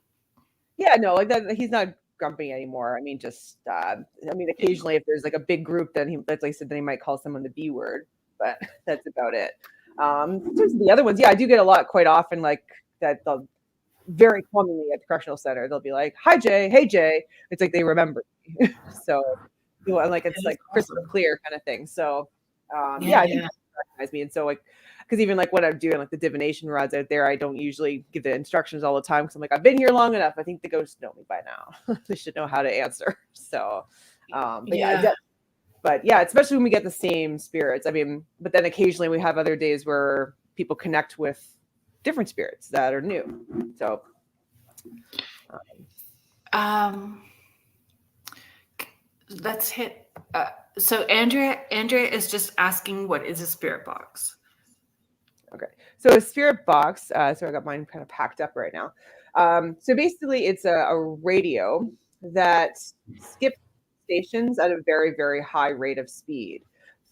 Yeah, no, like that. He's not grumpy anymore. I mean, just I mean, occasionally if there's like a big group, then that's like I said, then he might call someone the B word, but that's about it. In terms of the other ones, yeah, I do get a lot quite often, like that. They'll very commonly at the correctional center, they'll be like, "Hi Jay, hey Jay." It's like they remember me. So like it's like crystal clear kind of thing. So I think they recognize me, and so like because even like when I'm doing like the divination rods out there, I don't usually give the instructions all the time because I'm like, I've been here long enough. I think the ghosts know me by now. They should know how to answer. So, but yeah, especially when we get the same spirits. I mean, but then occasionally we have other days where people connect with different spirits that are new. So, let's hit. So Andrea is just asking, what is a spirit box? Okay, so a spirit box. So I got mine kind of packed up right now. So basically, it's a radio that skips stations at a very, very high rate of speed.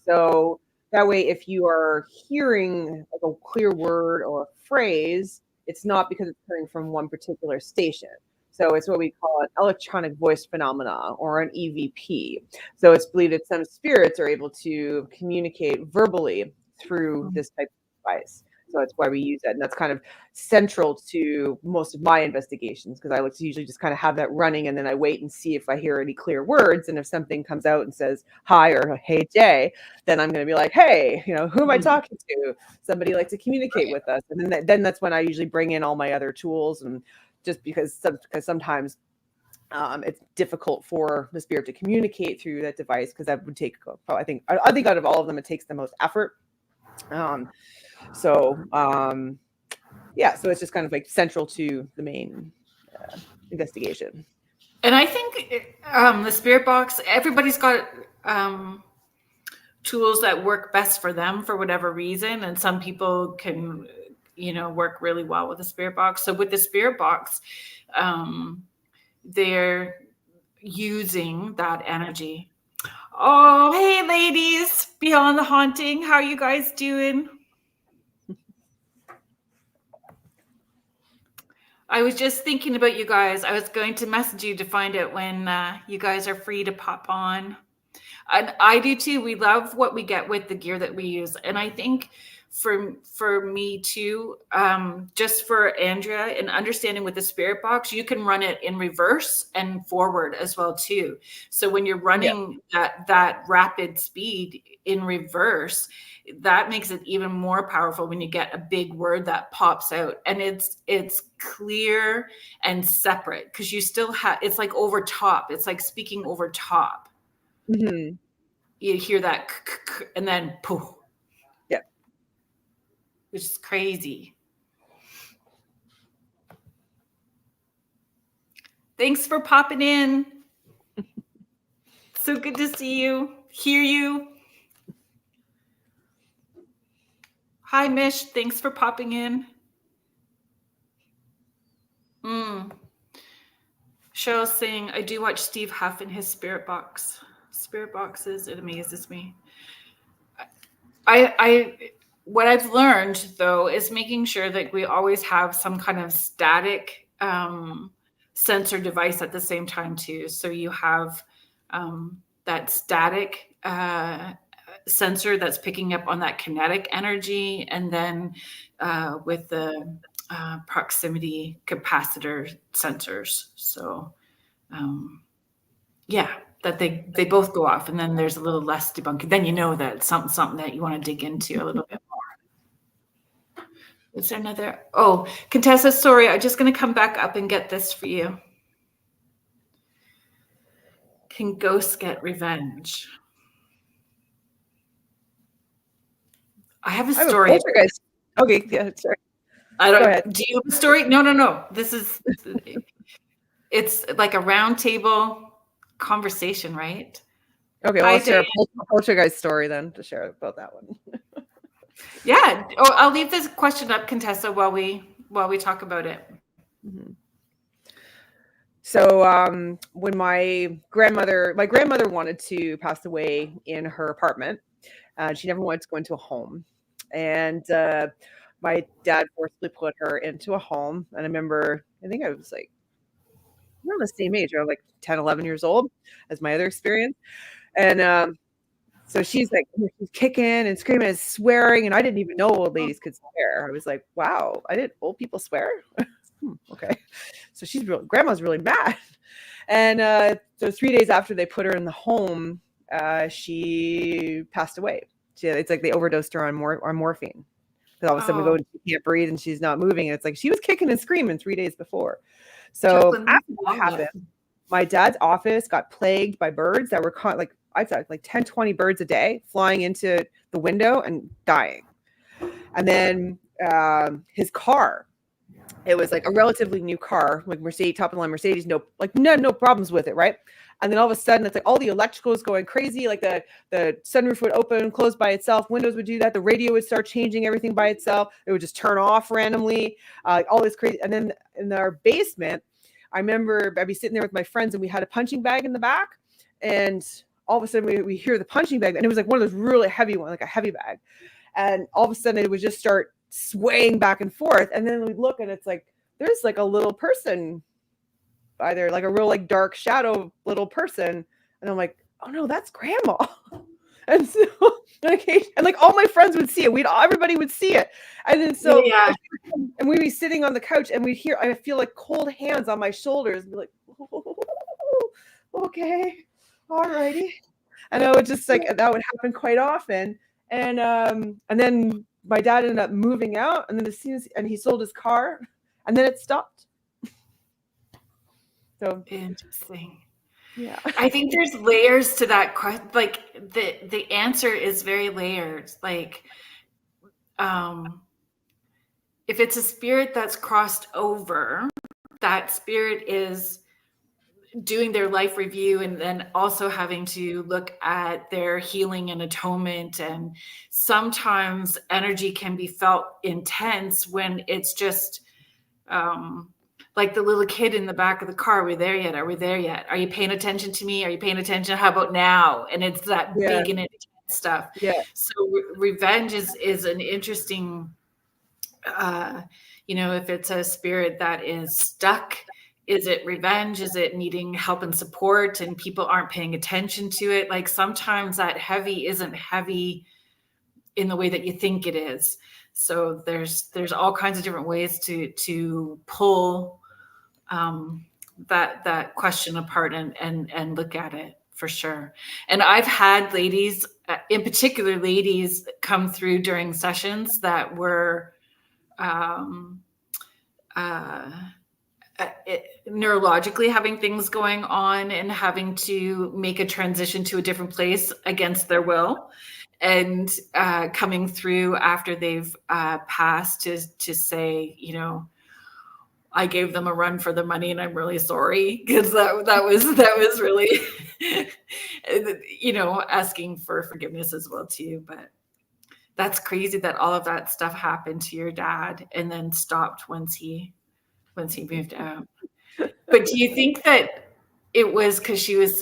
So that way, if you are hearing like a clear word or a phrase, it's not because it's coming from one particular station. So it's what we call an electronic voice phenomena or an EVP. So it's believed that some spirits are able to communicate verbally through this type of device. So that's why we use that. And that's kind of central to most of my investigations because I like to usually just kind of have that running and then I wait and see if I hear any clear words. And if something comes out and says hi or hey Jay, then I'm going to be like, hey, who am I talking to? Somebody like to communicate with us. And then that's when I usually bring in all my other tools. And just because sometimes it's difficult for the spirit to communicate through that device because that would take, I think out of all of them, it takes the most effort. So it's just kind of like central to the main investigation. And I think the spirit box, everybody's got tools that work best for them for whatever reason. And some people can, work really well with the spirit box. So with the spirit box, they're using that energy. Oh, hey, ladies, Beyond the Haunting. How are you guys doing? I was just thinking about you guys. I was going to message you to find out when you guys are free to pop on. And I do too. We love what we get with the gear that we use. And I think for me too, just for Andrea and understanding with the spirit box, you can run it in reverse and forward as well too. So when you're running that rapid speed in reverse, that makes it even more powerful when you get a big word that pops out and it's clear and separate because you still have, it's like over top. It's like speaking over top. Mm-hmm. You hear that and then poof. Yeah. Which is crazy. Thanks for popping in. So good to see you. Hear you. Hi, Mish. Thanks for popping in. Cheryl's saying, I do watch Steve Huff in his spirit box. Spirit boxes, it amazes me. What I've learned, though, is making sure that we always have some kind of static sensor device at the same time, too. So you have that static sensor that's picking up on that kinetic energy, and then with the proximity capacitor sensors. So yeah, that they both go off, and then there's a little less debunking. Then you know that something that you want to dig into a little bit more. Is there another? Oh, Contessa, sorry, I'm just going to come back up and get this for you. Can ghosts get revenge? I have a story. Okay, yeah, sorry. I don't. Go ahead. Do you have a story? No. This is. It's like a round table conversation, right? Okay, well, I'll share a poltergeist story then to share about that one. Yeah. Oh, I'll leave this question up, Contessa, while we talk about it. Mm-hmm. So when my grandmother wanted to pass away in her apartment, she never wanted to go into a home, and my dad forcibly put her into a home. And I remember, I think I was like around the same age, around like 10, 11 years old as my other experience. And so she's like, she's kicking and screaming and swearing. And I didn't even know old ladies could swear. I was like, wow, old people swear? Okay. So grandma's really mad. And so 3 days after they put her in the home, she passed away. It's like they overdosed her on morphine. Because all of a sudden we go and she can't breathe and she's not moving. And it's like she was kicking and screaming 3 days before. So Jaclyn, after that happened, my dad's office got plagued by birds that were I'd say like 10, 20 birds a day flying into the window and dying. And then his car, it was like a relatively new car, like top of the line Mercedes, no problems with it, right? And then all of a sudden, it's like all the electrical is going crazy. Like the sunroof would open and close by itself. Windows would do that. The radio would start changing everything by itself. It would just turn off randomly. All this crazy. And then in our basement, I remember I'd be sitting there with my friends, and we had a punching bag in the back. And all of a sudden, we hear the punching bag, and it was like one of those really heavy ones, like a heavy bag. And all of a sudden, it would just start swaying back and forth. And then we'd look, and it's like there's like a little person, either like a real like dark shadow little person, and I'm like, oh no, that's grandma. And so and like all my friends would see it, everybody would see it. And then so yeah. And we'd be sitting on the couch, and I feel like cold hands on my shoulders, and be like, oh, okay, all righty. And I would just like, that would happen quite often. And then my dad ended up moving out, and then and he sold his car, and then it stopped. So interesting. Yeah. I think there's layers to that question. Like the answer is very layered. Like, if it's a spirit that's crossed over, that spirit is doing their life review, and then also having to look at their healing and atonement. And sometimes energy can be felt intense when it's just, like the little kid in the back of the car. Are we there yet? Are we there yet? Are you paying attention to me? Are you paying attention? How about now? And it's that big and intense stuff. Yeah. So revenge is an interesting, if it's a spirit that is stuck, is it revenge? Is it needing help and support, and people aren't paying attention to it? Like sometimes that heavy isn't heavy in the way that you think it is. So there's all kinds of different ways to pull that question apart and look at it, for sure. And I've had ladies, in particular ladies, come through during sessions that were neurologically having things going on and having to make a transition to a different place against their will, and coming through after they've passed to say, I gave them a run for the money, and I'm really sorry, because that was really, asking for forgiveness as well too. But that's crazy that all of that stuff happened to your dad and then stopped once he moved out. But do you think that it was because she was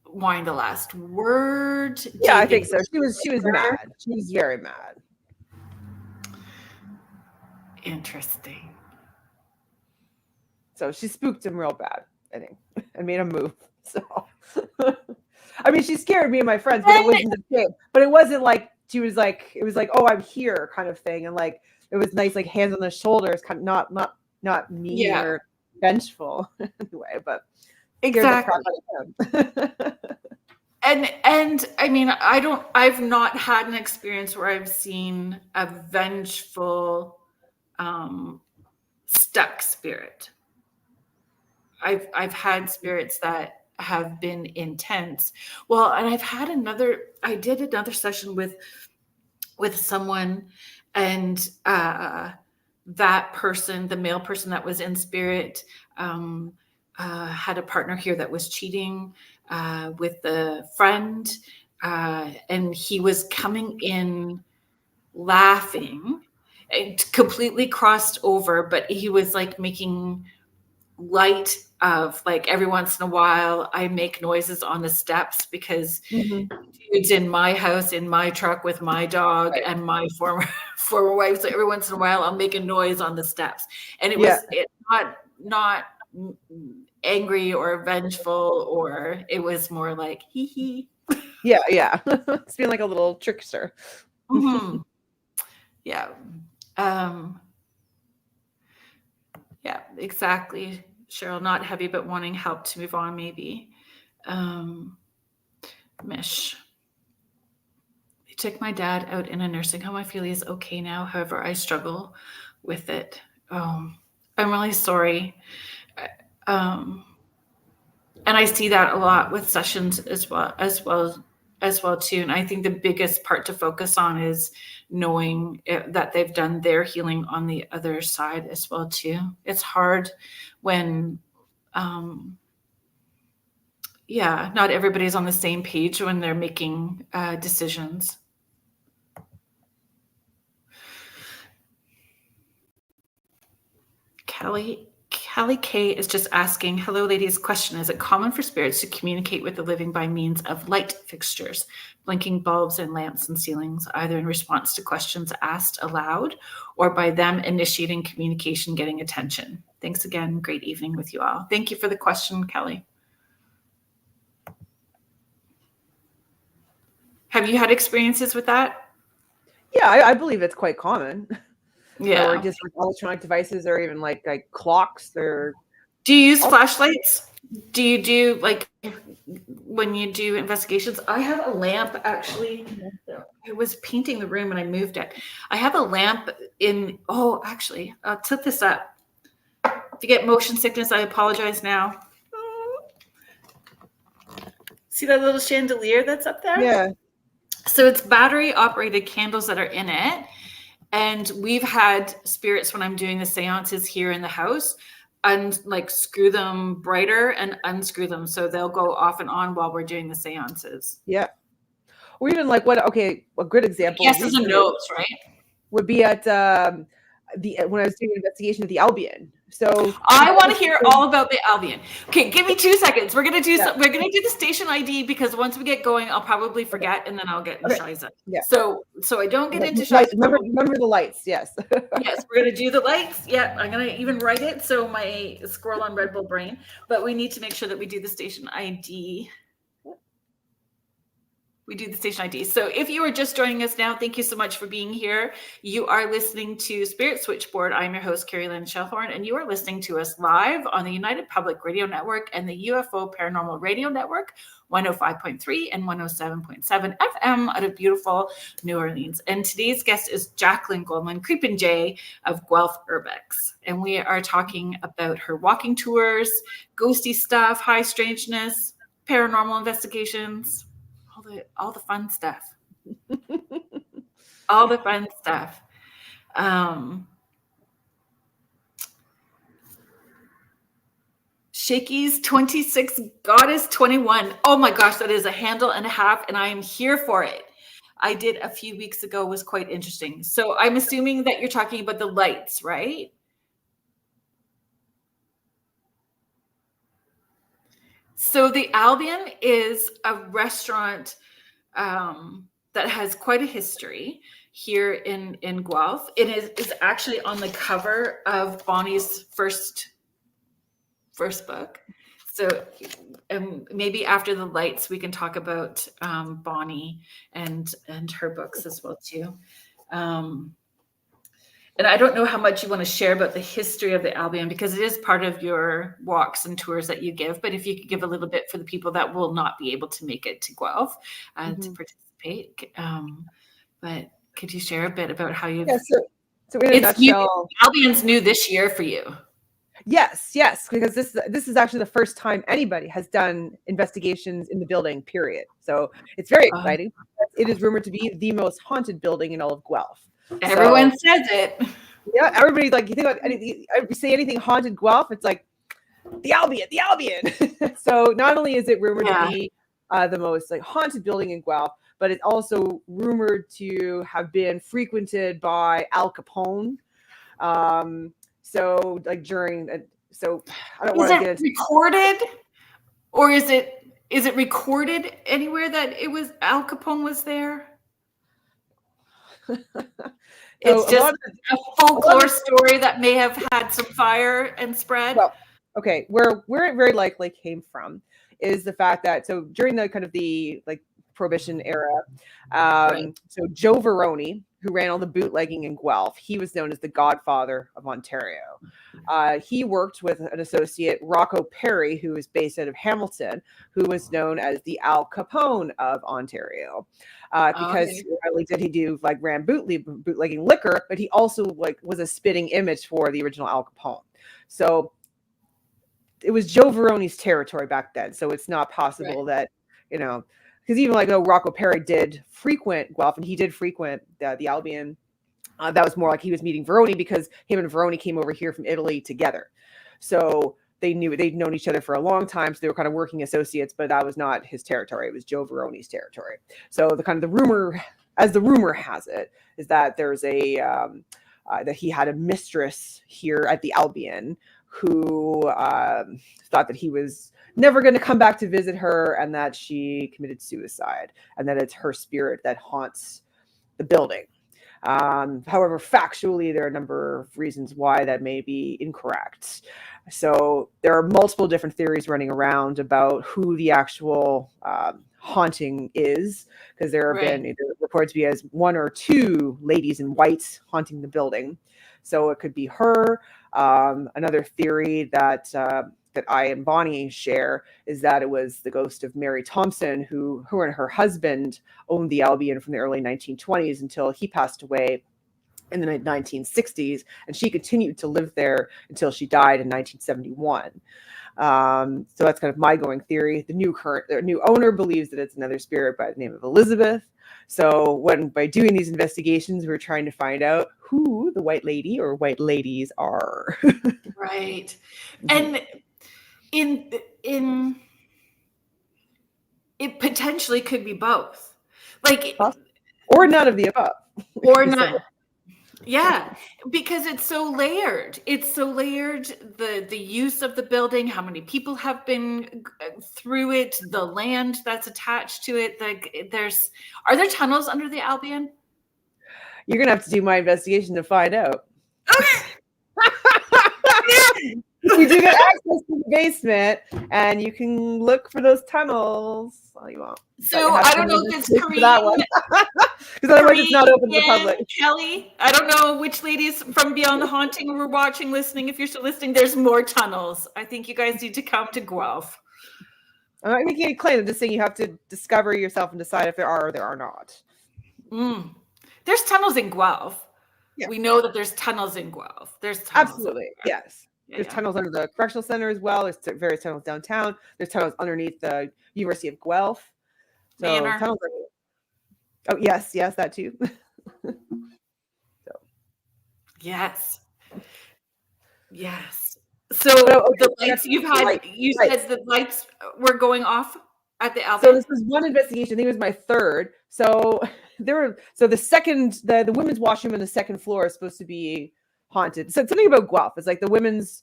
wanting the last word? Yeah, I think so. She was mad. She was very mad. Interesting. So she spooked him real bad, I think, and made him move. So, I mean, she scared me and my friends, but it wasn't the same. But it wasn't like she was like, it was like, oh, I'm here kind of thing. And like, it was nice, like hands on the shoulders, kind of not mean or vengeful anyway, but exactly. And I mean, I've not had an experience where I've seen a vengeful, stuck spirit. I've had spirits that have been intense. Well, and I did another session with someone, and that person, the male person that was in spirit, had a partner here that was cheating with the friend, and he was coming in laughing. It completely crossed over, but he was like making light of, like, every once in a while I make noises on the steps because dude's in my house, in my truck with my dog and my former wife. So every once in a while I'll make a noise on the steps. And it was not angry or vengeful, or it was more like hee hee. Yeah. It's being like a little trickster. Mm-hmm. Yeah. Yeah, exactly. Cheryl, not heavy, but wanting help to move on, maybe. Mish. They took my dad out in a nursing home. I feel he's okay now. However, I struggle with it. I'm really sorry. And I see that a lot with sessions as well too. And I think the biggest part to focus on is knowing that they've done their healing on the other side as well too. It's hard when not everybody's on the same page when they're making decisions. Callie K is just asking, hello ladies, question, is it common for spirits to communicate with the living by means of light fixtures, blinking bulbs and lamps and ceilings, either in response to questions asked aloud or by them initiating communication, getting attention? Thanks again. Great evening with you all. Thank you for the question, Kelly. Have you had experiences with that? Yeah, I believe it's quite common. Yeah. Or just like electronic devices, or even like clocks. Or do you use flashlights? Do you do, like, when you do investigations? I have a lamp, actually. I was painting the room and I moved it. I have a lamp in. Oh, actually, I'll tip this up. If you get motion sickness, I apologize now. See that little chandelier that's up there? Yeah. So it's battery operated candles that are in it. And we've had spirits, when I'm doing the seances here in the house, and like screw them brighter and unscrew them. So they'll go off and on while we're doing the seances. Yeah. Or even like a good example. Yeses and no's, right? Would be at when I was doing an investigation of the Albion. So I want to hear all about the Albion. Okay, give me 2 seconds. We're gonna do we're gonna do the station ID, because once we get going, I'll probably forget, and then I'll get in Shiza. Yeah. So I don't get into Shiza. Remember the lights. Yes. Yes, we're gonna do the lights. Yeah, I'm gonna even write it so my squirrel on Red Bull brain. But we need to make sure that we do the station ID. We do the station ID. So if you are just joining us now, thank you so much for being here. You are listening to Spirit Switchboard. I'm your host, Carrie Lynn Shellhorn, and you are listening to us live on the United Public Radio Network and the UFO Paranormal Radio Network, 105.3 and 107.7 FM out of beautiful New Orleans. And today's guest is Jaclyn Creepin J of Guelph Urbex. And we are talking about her walking tours, ghosty stuff, high strangeness, paranormal investigations, all the fun stuff. All the fun stuff. Shakey's 26, Goddess 21. Oh my gosh, that is a handle and a half, and I am here for it. I did a few weeks ago, was quite interesting. So I'm assuming that you're talking about the lights, right? So the Albion is a restaurant that has quite a history here in Guelph. It is actually on the cover of Bonnie's first book. So maybe after the lights, we can talk about Bonnie and her books as well too. And I don't know how much you want to share about the history of the Albion, because it is part of your walks and tours that you give. But if you could give a little bit for the people that will not be able to make it to Guelph to participate. But could you share a bit about how you've... Yeah, so in a nutshell, Albion's new this year for you. Yes, because this is actually the first time anybody has done investigations in the building, period. So it's very exciting. It is rumored to be the most haunted building in all of Guelph. Everyone says it. Yeah, everybody's like, you think about anything, if you say anything haunted Guelph, it's like the Albion. So not only is it rumored to be the most like haunted building in Guelph, but it's also rumored to have been frequented by Al Capone. So like during, so I don't want to get into recorded, or is it recorded anywhere that it was Al Capone was there? It's just a folklore story that may have had some fire and spread. Well, okay, where it very likely came from is the fact that so during the kind of the like Prohibition era, so Joe Veroni, who ran all the bootlegging in Guelph, he was known as the Godfather of Ontario. He worked with an associate, Rocco Perry, who was based out of Hamilton, who was known as the Al Capone of Ontario. Because not only did he do like ran bootlegging liquor, but he also like was a spitting image for the original Al Capone. So it was Joe Veroni's territory back then. So it's not possible that, you know, because even like Rocco Perry did frequent Guelph, and he did frequent the Albion. That was more like he was meeting Veroni because him and Veroni came over here from Italy together. So they'd known each other for a long time. So they were kind of working associates, but that was not his territory. It was Joe Veroni's territory. So the rumor, as the rumor has it, is that there's that he had a mistress here at the Albion who thought that he was never going to come back to visit her, and that she committed suicide, and that it's her spirit that haunts the building. However, factually, there are a number of reasons why that may be incorrect. So there are multiple different theories running around about who the actual haunting is, because there have been either reported to be as one or two ladies in white haunting the building. So it could be her. Another theory that I and Bonnie share is that it was the ghost of Mary Thompson, who and her husband owned the Albion from the early 1920s until he passed away in the 1960s, and she continued to live there until she died in 1971. So that's kind of my going theory. The new owner believes that it's another spirit by the name of Elizabeth. So by doing these investigations, we're trying to find out who the white lady or white ladies are. Right. And in it potentially could be both, like, or none of the above, or not. Yeah, because it's so layered. The use of the building, how many people have been through it, the land that's attached to it. Like, are there tunnels under the Albion? You're gonna have to do my investigation to find out. Okay. You do get access to the basement, and you can look for those tunnels all you want. So I don't know if it's Korean, that one, because otherwise it's not open to the public. Kelly, I don't know which ladies from Beyond the Haunting were watching, listening. If you're still listening, there's more tunnels. I think you guys need to come to Guelph. I'm not making a claim. I'm just saying you have to discover yourself and decide if there are or there are not. There's tunnels in Guelph. Yeah. We know that there's tunnels in Guelph. There's tunnels. Absolutely, yes. There's tunnels under the correctional center as well. There's various tunnels downtown. There's tunnels underneath the University of Guelph. So tunnels are... Oh, yes, that too. Yes. Yes. So But okay, the back lights to you've the had, you lights. said the lights were going off at the So Alvin? this was one investigation. I think it was my third. So the second the women's washroom on the second floor is supposed to be haunted. So something about Guelph. It's like the women's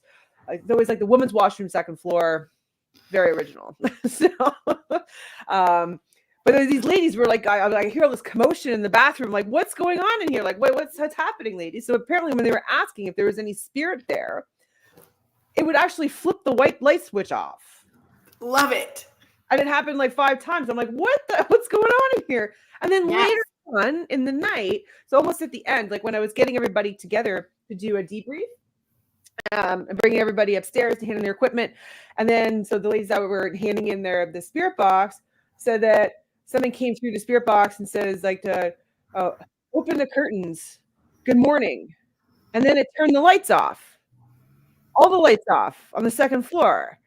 always like the women's washroom second floor, very original. So but these ladies were like, I hear all this commotion in the bathroom. Like, what's going on in here? Like, what's happening, ladies? So apparently, when they were asking if there was any spirit there, it would actually flip the white light switch off. Love it. And it happened like 5 times. I'm like, what's going on in here? And then Yes. later on in the night, so almost at the end, like when I was getting everybody together to do a debrief, and bringing everybody upstairs to hand in their equipment. And then, so the ladies that were handing in the spirit box said that someone came through the spirit box and says like open the curtains. Good morning. And then it turned the lights off. All the lights off on the second floor.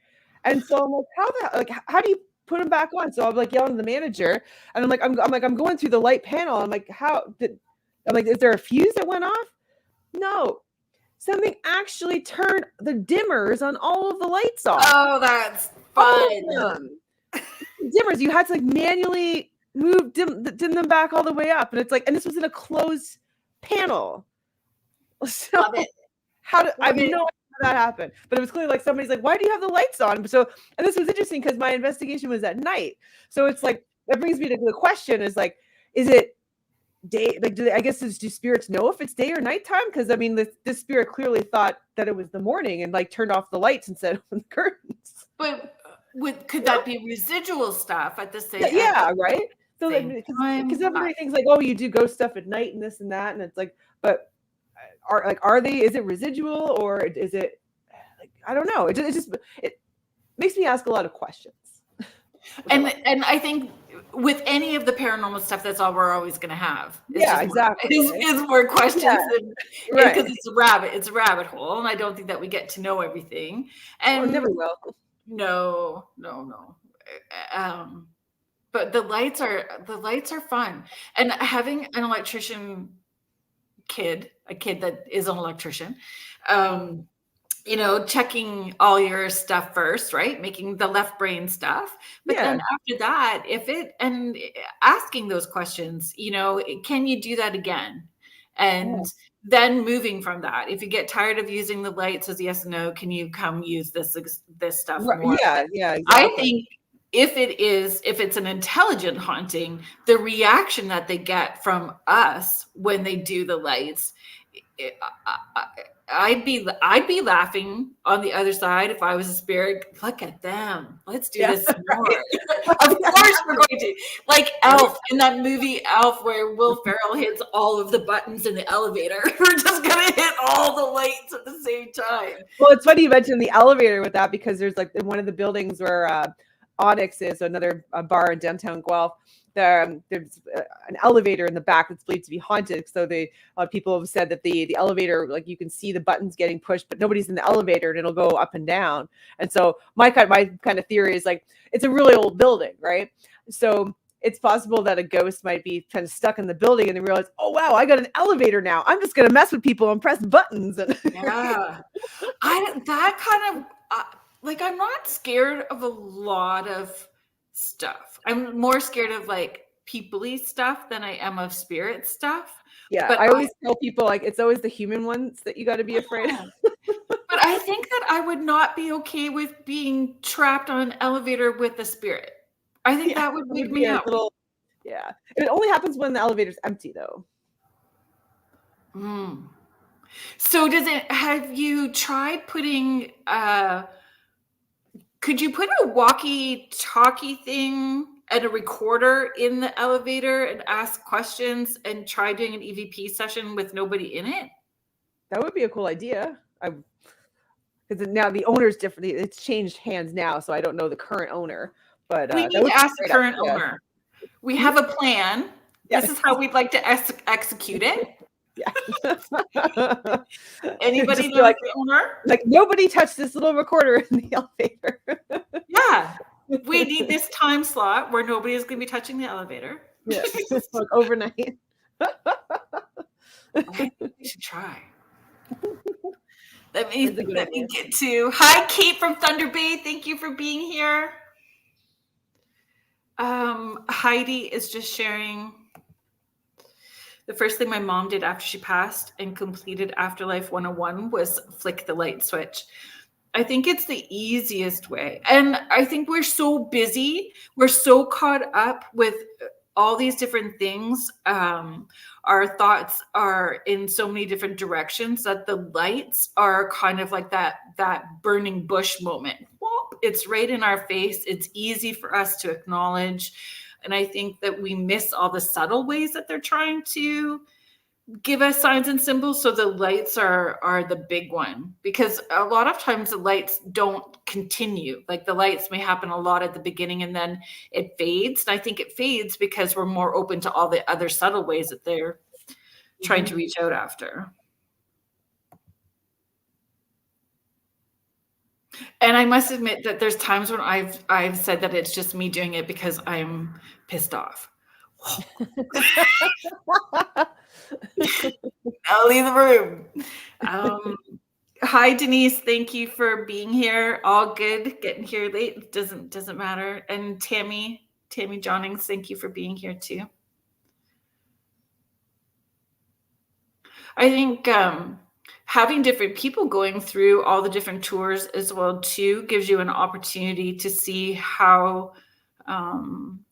And so I'm like, how do you put them back on? So I'm like yelling at the manager, and I'm going through the light panel. I'm like, is there a fuse that went off? No, something actually turned the dimmers on all of the lights off. Oh, that's fun. Dimmers, you had to like manually dim them back all the way up, and it's like, and this was in a closed panel. So Love it. I have no idea how that happened, but it was clearly like somebody's like, why do you have the lights on? So, and this was interesting because my investigation was at night. So it's like, that brings me to the question is like, is it day? Like, do spirits know if it's day or nighttime? Because I mean, this spirit clearly thought that it was the morning and like turned off the lights and said open the curtains. But could that be residual stuff at the same? Yeah, right. So because everybody thinks like, oh, you do ghost stuff at night and this and that, and it's like, but are they? Is it residual or is it? Like, I don't know. It makes me ask a lot of questions. And I think with any of the paranormal stuff, that's all we're always going to have. Exactly. Is more questions, right? Because it's a rabbit hole, and I don't think that we get to know everything. And never will. No. But the lights are fun, and having an electrician kid, a kid that is an electrician, checking all your stuff first, right? Making the left brain stuff. But then after that, and asking those questions, can you do that again? And then moving from that, if you get tired of using the lights as yes and no, can you come use this stuff more? Yeah, exactly. I think if it's an intelligent haunting, the reaction that they get from us when they do the lights, I'd be laughing on the other side if I was a spirit. Look at them. Let's do this more. Of course we're going to. Like Elf, in that movie Elf, where Will Ferrell hits all of the buttons in the elevator. We're just going to hit all the lights at the same time. Well, it's funny you mentioned the elevator with that, because there's like in one of the buildings where Onyx is, another bar in downtown Guelph. There's an elevator in the back that's believed to be haunted. So people have said that the elevator, like you can see the buttons getting pushed, but nobody's in the elevator and it'll go up and down. And so my kind of theory is like, it's a really old building, right? So it's possible that a ghost might be kind of stuck in the building and they realize, oh wow, I got an elevator now. I'm just gonna mess with people and press buttons. Yeah, I'm not scared of a lot of stuff. I'm more scared of like people-y stuff than I am of spirit stuff. Yeah, but I always tell people like it's always the human ones that you got to be afraid of. But I think that I would not be okay with being trapped on an elevator with a spirit. I think that would make me out. Yeah, it only happens when the elevator's empty, though. So have you tried putting could you put a walkie-talkie thing and a recorder in the elevator and ask questions and try doing an EVP session with nobody in it? That would be a cool idea. Because now the owner's different. It's changed hands now, so I don't know the current owner. But we need to ask the current owner. We have a plan. Yes. This is how we'd like to execute it. Yeah. Anybody know the owner? Like nobody touched this little recorder in the elevator. Yeah. We need this time slot where nobody is going to be touching the elevator. Yeah. Like overnight. I think we should try. Let me get to. Hi, Kate from Thunder Bay. Thank you for being here. Heidi is just sharing. The first thing my mom did after she passed and completed Afterlife 101 was flick the light switch. I think it's the easiest way. And I think we're so busy. We're so caught up with all these different things. Our thoughts are in so many different directions that the lights are kind of like that burning bush moment. Whoop, it's right in our face. It's easy for us to acknowledge. And I think that we miss all the subtle ways that they're trying to give us signs and symbols. So the lights are the big one, because a lot of times the lights don't continue. Like the lights may happen a lot at the beginning and then it fades. And I think it fades because we're more open to all the other subtle ways that they're trying to reach out after. And I must admit that there's times when I've said that it's just me doing it because I'm pissed off. I'll leave the room. Hi, Denise. Thank you for being here. All good. Getting here late doesn't matter. And Tammy Johnings, thank you for being here too. I think having different people going through all the different tours as well too gives you an opportunity to see how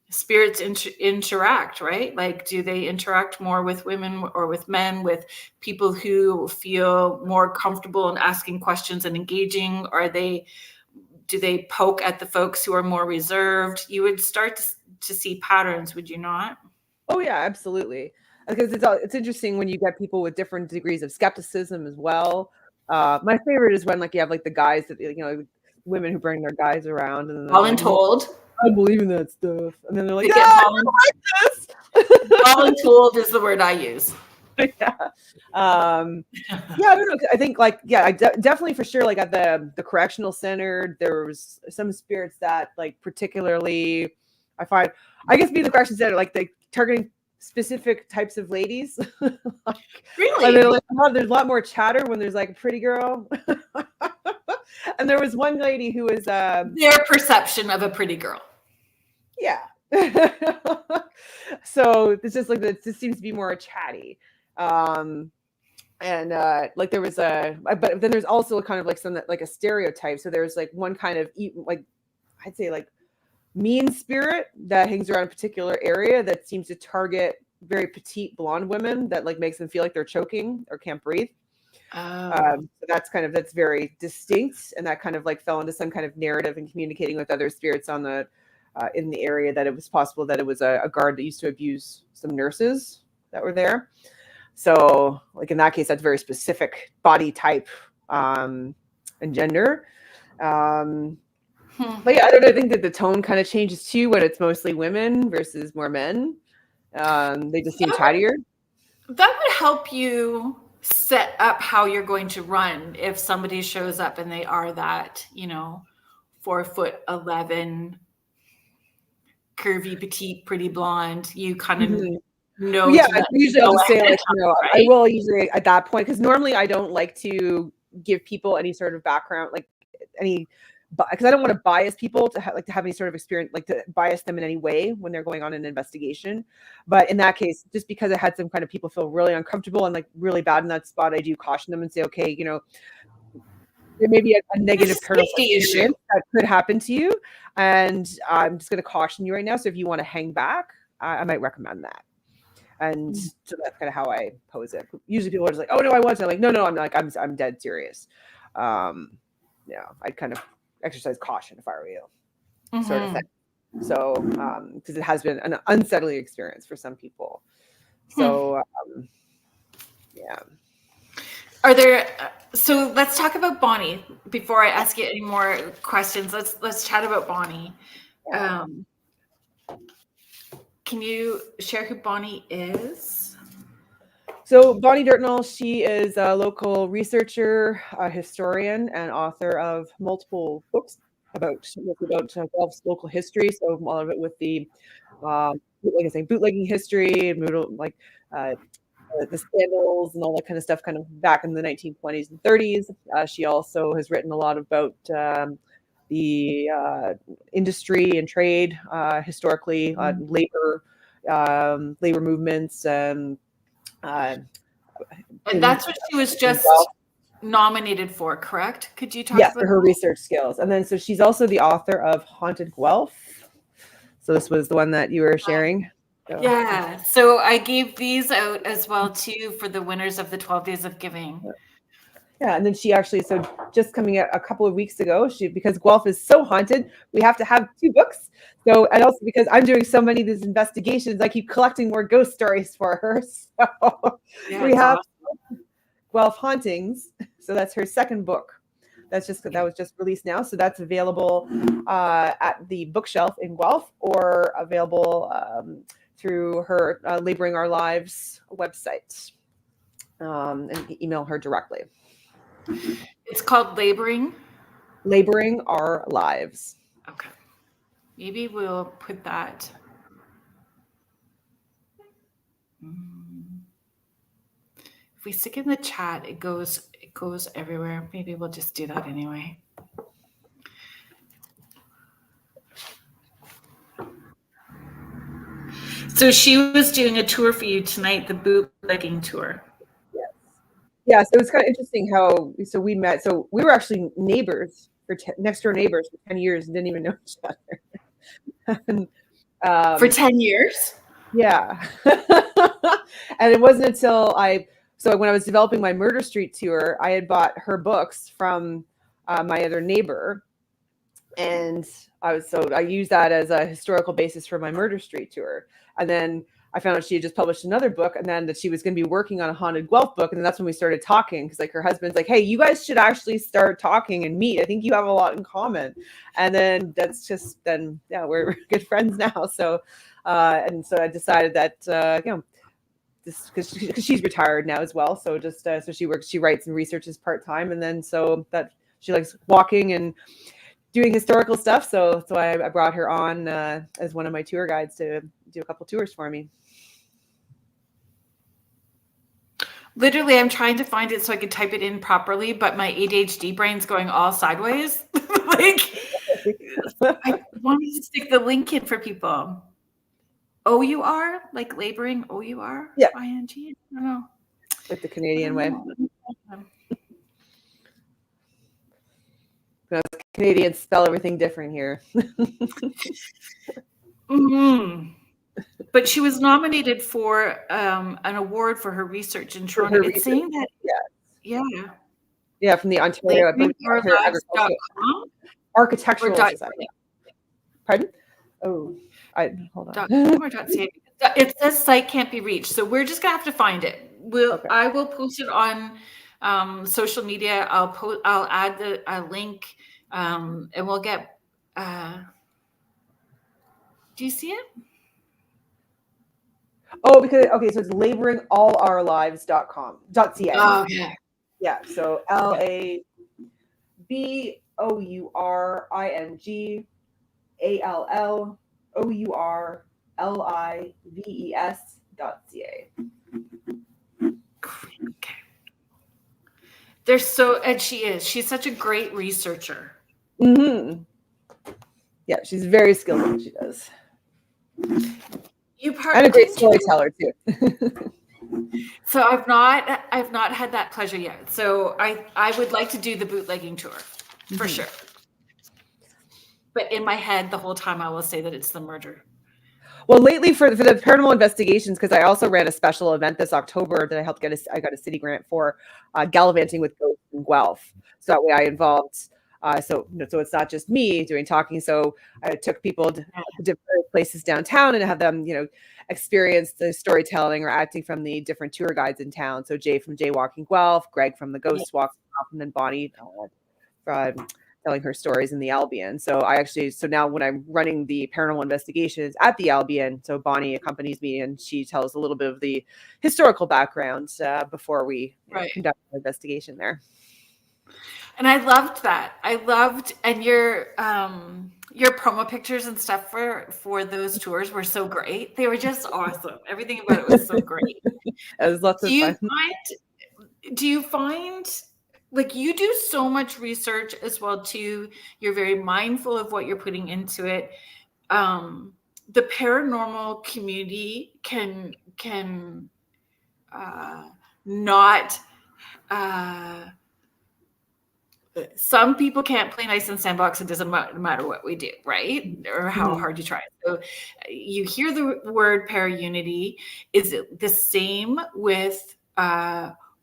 spirits interact, right? Like, do they interact more with women or with men, with people who feel more comfortable in asking questions and engaging? Do they poke at the folks who are more reserved? You would start to see patterns, would you not? Oh yeah, absolutely. Because it's interesting when you get people with different degrees of skepticism as well. My favorite is when like you have like the guys that, you know, women who bring their guys around and then voluntold. I believe in that stuff, and then they're like, "Yeah, I like this." Voluntold is the word I use. Yeah. Yeah, I don't know. I think like, yeah, definitely for sure. Like at the correctional center, there was some spirits that like particularly, I find, I guess being the correctional center, like they targeting specific types of ladies. Like, really? And they're like, oh, there's a lot more chatter when there's like a pretty girl. And there was one lady who was their perception of a pretty girl. Yeah. So it's just like this seems to be more chatty. And like there was but then there's also kind of like some like a stereotype. So there's like one kind of like, I'd say like mean spirit that hangs around a particular area that seems to target very petite blonde women that like makes them feel like they're choking or can't breathe. So that's very distinct, and that kind of like fell into some kind of narrative and communicating with other spirits on the in the area that it was possible that it was a guard that used to abuse some nurses that were there. So like in that case, that's very specific body type and gender. But yeah, I don't know. I think that the tone kind of changes too when it's mostly women versus more men. They just seem chattier. That would help you set up how you're going to run if somebody shows up and they are that, 4'11", curvy, petite, pretty blonde. You kind of know. Yeah, I usually I'll just say like, right? I will usually at that point, because normally I don't like to give people any sort of background, like any, because I don't want to bias people to have any sort of experience, like to bias them in any way when they're going on an investigation. But in that case, just because I had some kind of people feel really uncomfortable and like really bad in that spot, I do caution them and say, okay, there may be a negative paranormal issue that could happen to you, and I'm just going to caution you right now. So if you want to hang back, I might recommend that. And so that's kind of how I pose it. Usually people are just like, "Oh no, I want to." I'm like, "No, I'm dead serious." Yeah, I'd kind of exercise caution if I were you, sort of thing. So because it has been an unsettling experience for some people. So yeah. Are there? So let's talk about Bonnie before I ask you any more questions. Let's chat about Bonnie. Yeah. Can you share who Bonnie is? So Bonnie Dirtnall, she is a local researcher, a historian, and author of multiple books about Guelph's local history. So a lot of it with the, like I say, bootlegging history, the scandals and all that kind of stuff, kind of back in the 1920s and 30s. She also has written a lot about the industry and trade historically, labor movements, And that's what she was just nominated for, correct? Could you talk yes, about for her research skills. And then so she's also the author of Haunted Guelph. So this was the one that you were sharing. So. Yeah. So I gave these out as well too for the winners of the 12 Days of Giving. Yeah, and then she actually, so just coming out a couple of weeks ago, because Guelph is so haunted, we have to have 2 books. So, and also because I'm doing so many of these investigations, I keep collecting more ghost stories for her. So we have Guelph Hauntings. So that's her second book. That was just released now. So that's available at the bookshelf in Guelph, or available through her Laboring Our Lives website, and email her directly. It's called Laboring Our Lives. Okay. Maybe we'll put that. If we stick in the chat, it goes everywhere. Maybe we'll just do that anyway. So she was doing a tour for you tonight, the bootlegging tour. Yes, it was kind of interesting how, so we met, so we were actually neighbors, next door neighbors for 10 years and didn't even know each other. And, for 10 years? Yeah. And it wasn't until so when I was developing my Murder Street tour, I had bought her books from my other neighbor. And I used that as a historical basis for my Murder Street tour. And then I found out she had just published another book, and then that she was going to be working on a Haunted Guelph book. And then that's when we started talking, because like her husband's like, hey, you guys should actually start talking and meet. I think you have a lot in common. And then that's just, then, yeah, we're good friends now. So, and so I decided that, just because she's retired now as well. So just, so she writes and researches part-time. And then so that she likes walking and doing historical stuff. So I brought her on as one of my tour guides to do a couple tours for me. Literally, I'm trying to find it so I could type it in properly, but my ADHD brain's going all sideways. Like, I wanted to stick the link in for people. OUR, like laboring, OUR? Yeah. ING? I don't know. Like the Canadian way. Canadians spell everything different here. Mm-hmm. But she was nominated for an award for her research in Toronto. It's saying that, yeah, from the Ontario Architectural Society. Pardon? Oh, hold on. It says site can't be reached, so we're just gonna have to find it. I will post it on social media. I'll add a link, and we'll get. Do you see it? Oh, because so it's laboringallourlives.ca. Oh, okay. Yeah, so LABOURINGALLOURLIVES.ca. Okay. They're so, and she's such a great researcher. Mm-hmm. Yeah, she's very skilled at what she does. And a great storyteller too. So I've not had that pleasure yet. So I would like to do the bootlegging tour for sure. But in my head, the whole time I will say that it's the murder. Well, lately for the paranormal investigations, because I also ran a special event this October that I helped I got a city grant for, gallivanting with ghosts in Guelph. So that way I involved. So it's not just me doing talking. So I took people to different places downtown and have them, experience the storytelling or acting from the different tour guides in town. So Jay from J Walking Guelph, Greg from the Ghost Walking Guelph, and then Bonnie telling her stories in the Albion. So now when I'm running the paranormal investigations at the Albion, so Bonnie accompanies me and she tells a little bit of the historical background before we conduct an investigation there. And I loved that. I loved, and your promo pictures and stuff for those tours were so great. They were just awesome. Everything about it was so great. It was lots Do of you fun. find like you do so much research as well too. You're very mindful of what you're putting into it. The paranormal community can not some people can't play nice in sandbox. It doesn't matter what we do, right? Or how hard you try. So you hear the word para-unity. Is it the same with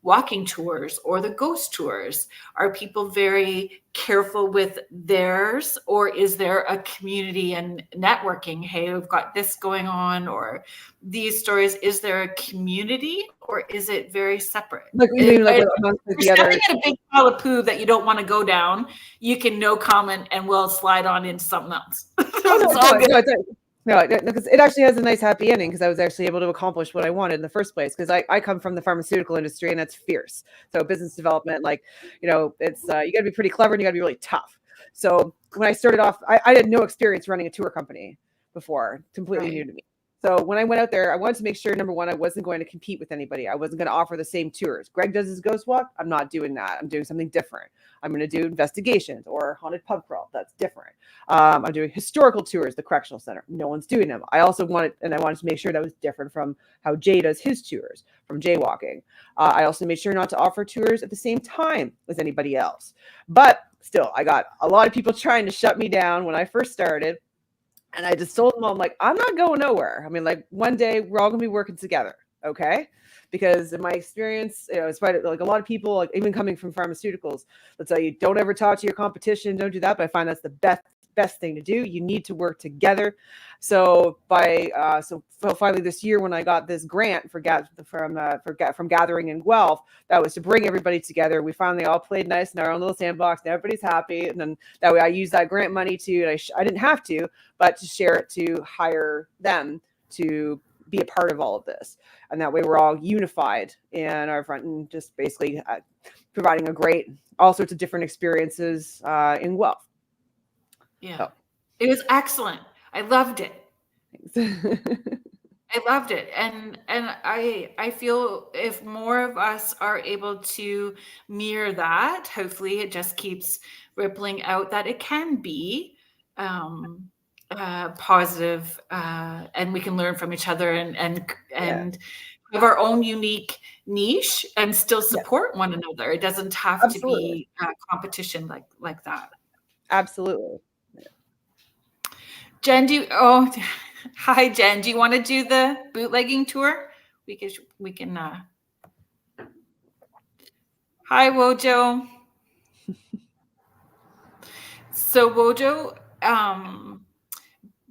walking tours or the ghost tours? Are people very careful with theirs, or is there a community and networking? Hey, we've got this going on, or these stories. Is there a community, or is it very separate? Like you mean like amongst You're the other? stepping in a big pile of poo that you don't want to go down. You can no comment, and we'll slide on into something else. It's all good. No, because it actually has a nice happy ending, because I was actually able to accomplish what I wanted in the first place, because I come from the pharmaceutical industry, and that's fierce. So business development, like, it's you got to be pretty clever and you got to be really tough. So when I started off, I had no experience running a tour company before, completely new to me. So when I went out there, I wanted to make sure, number one, I wasn't going to compete with anybody. I wasn't going to offer the same tours. Greg does his ghost walk. I'm not doing that. I'm doing something different. I'm going to do investigations or haunted pub crawl. That's different. I'm doing historical tours, the correctional center. No one's doing them. I wanted to make sure that was different from how Jay does his tours, from jaywalking. I also made sure not to offer tours at the same time as anybody else. But still, I got a lot of people trying to shut me down when I first started. And I just told them all, I'm like, I'm not going nowhere. I mean, like, one day we're all going to be working together. Okay. Because in my experience, it's like a lot of people, like even coming from pharmaceuticals, they'll tell you, don't ever talk to your competition. Don't do that. But I find that's the best thing to do. You need to work together. So finally this year, when I got this grant from Gathering in Guelph, that was to bring everybody together. We finally all played nice in our own little sandbox, and everybody's happy. And then that way I used that grant money I didn't have to, but to share it, to hire them to be a part of all of this. And that way we're all unified in our front, and just basically providing all sorts of different experiences in Guelph. Yeah. So. It was excellent. I loved it. I loved it. And I feel if more of us are able to mirror that, hopefully it just keeps rippling out that it can be positive, and we can learn from each other and have our own unique niche and still support one another. It doesn't have to be a competition like that. Absolutely. Jen, hi Jen. Do you want to do the bootlegging tour? We can. Hi Wojo. So Wojo,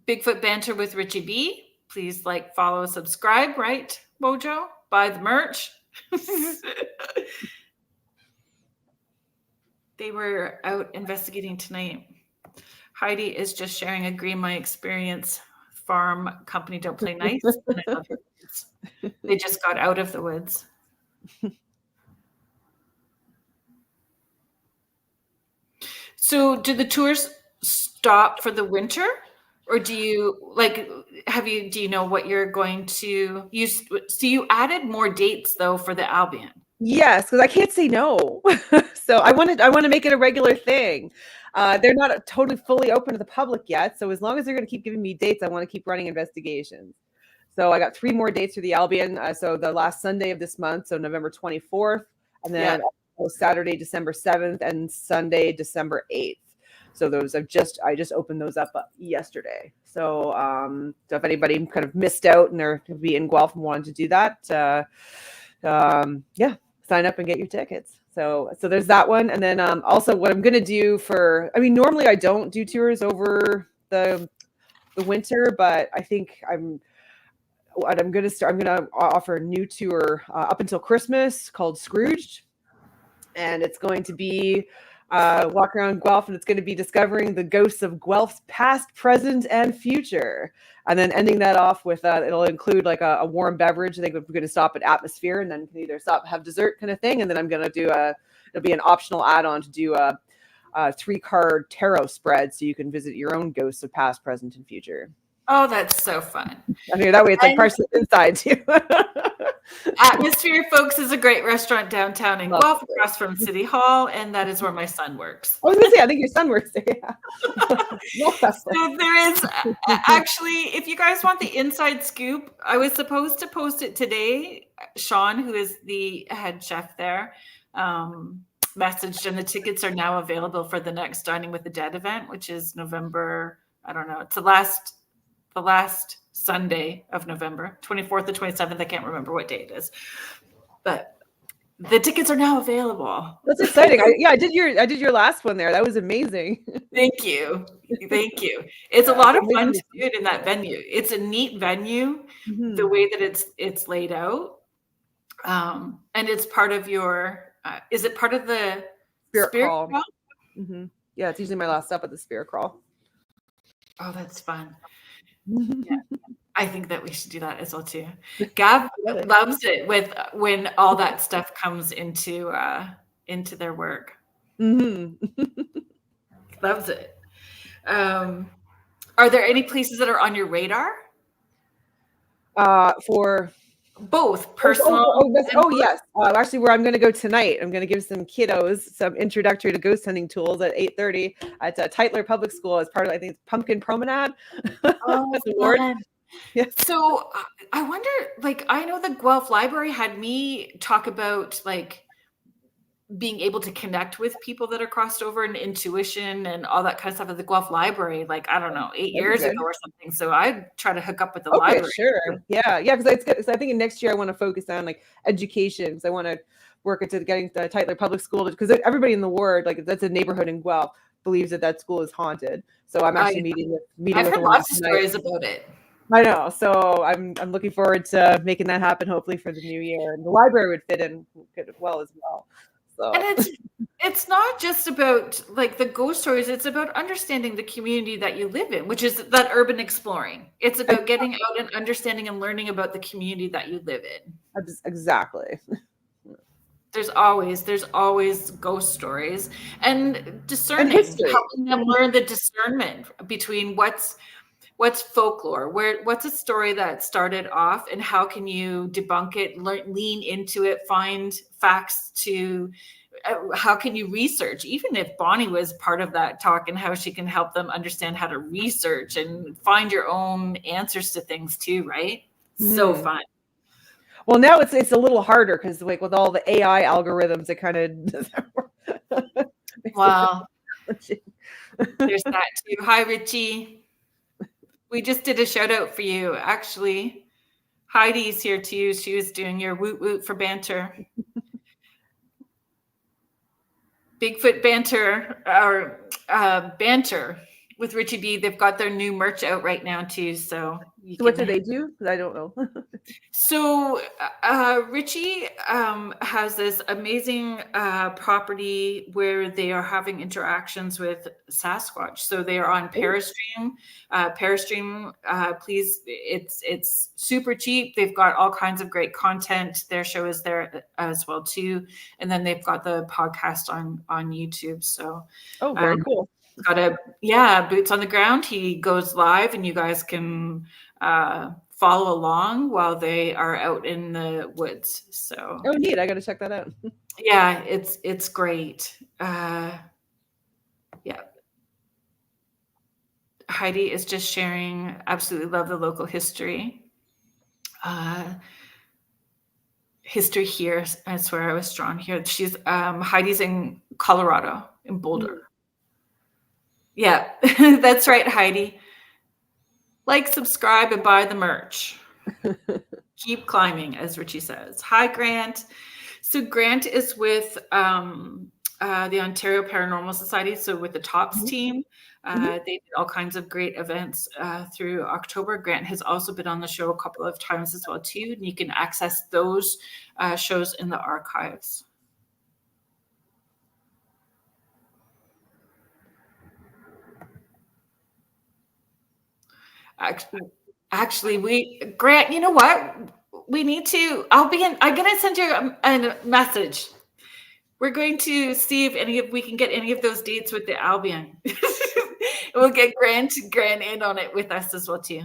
Bigfoot Banter with Richie B. Please like, follow, subscribe, right, Wojo? Buy the merch. They were out investigating tonight. Heidi is just sharing a Green My Experience farm company don't play nice. And I love it. They just got out of the woods. So do the tours stop for the winter, or do you do you know what you're going to use? So you added more dates though for the Albion. Yes, because I can't say no. So I want to make it a regular thing. They're not totally fully open to the public yet. So as long as they're going to keep giving me dates, I want to keep running investigations. So I got 3 more dates for the Albion. So the last Sunday of this month, so November 24th, and then Saturday, December 7th, and Sunday, December 8th. So those I just opened those up yesterday. So so if anybody kind of missed out and they're going to be in Guelph and wanted to do that, sign up and get your tickets. So there's that one. And then also what I'm going to do normally I don't do tours over the winter, but I think I'm going to offer a new tour up until Christmas called Scrooged. And it's going to be walk around Guelph, and it's going to be discovering the ghosts of Guelph's past, present, and future. And then ending that off with it'll include like a warm beverage. I think we're going to stop at Atmosphere, and then can either stop have dessert kind of thing. And then I'm going to do it'll be an optional add-on to do a 3-card tarot spread, so you can visit your own ghosts of past, present, and future. Oh, that's so fun. I mean, that way it's like partially inside too. Atmosphere, folks, is a great restaurant downtown in Guelph, across from City Hall, and that is where my son works. I was going to say, I think your son works there. Yeah. So there is actually, if you guys want the inside scoop, I was supposed to post it today. Sean, who is the head chef there, messaged, and the tickets are now available for the next Dining with the Dead event, which is November. I don't know. It's the last Sunday of November, 24th to 27th. I can't remember what day it is, but the tickets are now available. That's exciting. I did your last one there. That was amazing. Thank you. It's a lot of fun to do it in that venue. It's a neat venue, the way that it's laid out, and it's part of your. Is it part of the Spirit Crawl? Mm-hmm. Yeah, it's usually my last stop at the Spirit Crawl. Oh, that's fun. Yeah. I think that we should do that as well too. Gav loves it when all that stuff comes into their work. Mm-hmm. Loves it. Are there any places that are on your radar? For both personal. Yes. Actually, where I'm going to go tonight, I'm going to give some kiddos some introductory to ghost hunting tools at 8:30 at Tytler Public School as part of, I think, it's Pumpkin Promenade. Oh, yeah. So I wonder, like, I know the Guelph Library had me talk about like being able to connect with people that are crossed over and intuition and all that kind of stuff at the Guelph Library, like, I don't know, 8 years ago or something. So I try to hook up with the library. Sure. Yeah. Because I think next year I want to focus on like education, because I want to work into getting the Tytler Public School, because everybody in the ward, like that's a neighborhood in Guelph, believes that school is haunted. So I'm actually meeting I've with heard lots of stories about it. I know. So I'm looking forward to making that happen, hopefully for the new year. And the library would fit in good well as well. So. And it's not just about like the ghost stories, it's about understanding the community that you live in, which is that urban exploring. It's about getting out and understanding and learning about the community that you live in. Exactly. There's always ghost stories and discerning, helping them learn the discernment between what's folklore, what's a story that started off, and how can you debunk it, lean into it, find facts to, how can you research, even if Bonnie was part of that talk, and how she can help them understand how to research and find your own answers to things too, right? So fun. Well, now it's a little harder because like with all the AI algorithms, it kind of wow. There's that too. Hi, Richie. We just did a shout out for you. Actually, Heidi's here too. She was doing your woot woot for banter. Bigfoot banter, or banter with Richie B. They've got their new merch out right now too. So what do they do? Because I don't know. So Richie has this amazing property where they are having interactions with Sasquatch. So they are on Parastream. Parastream, please, it's super cheap. They've got all kinds of great content. Their show is there as well too. And then they've got the podcast on YouTube. So very cool. Got boots on the ground. He goes live and you guys can follow along while they are out in the woods. So neat. I got to check that out. Yeah, it's great. Yeah. Heidi is just sharing, absolutely love the local history. History here, that's where I was drawn here. She's Heidi's in Colorado, in Boulder. Yeah, that's right, Heidi. Like, subscribe, and buy the merch. Keep climbing, as Richie says. Hi, Grant. So Grant is with the Ontario Paranormal Society, so with the TOPS team. They did all kinds of great events through October. Grant has also been on the show a couple of times as well, too. And you can access those shows in the archives. Actually, Grant, you know what? We need to. I'm gonna send you a message. We're going to see if we can get any of those dates with the Albion. We'll get Grant in on it with us as well too.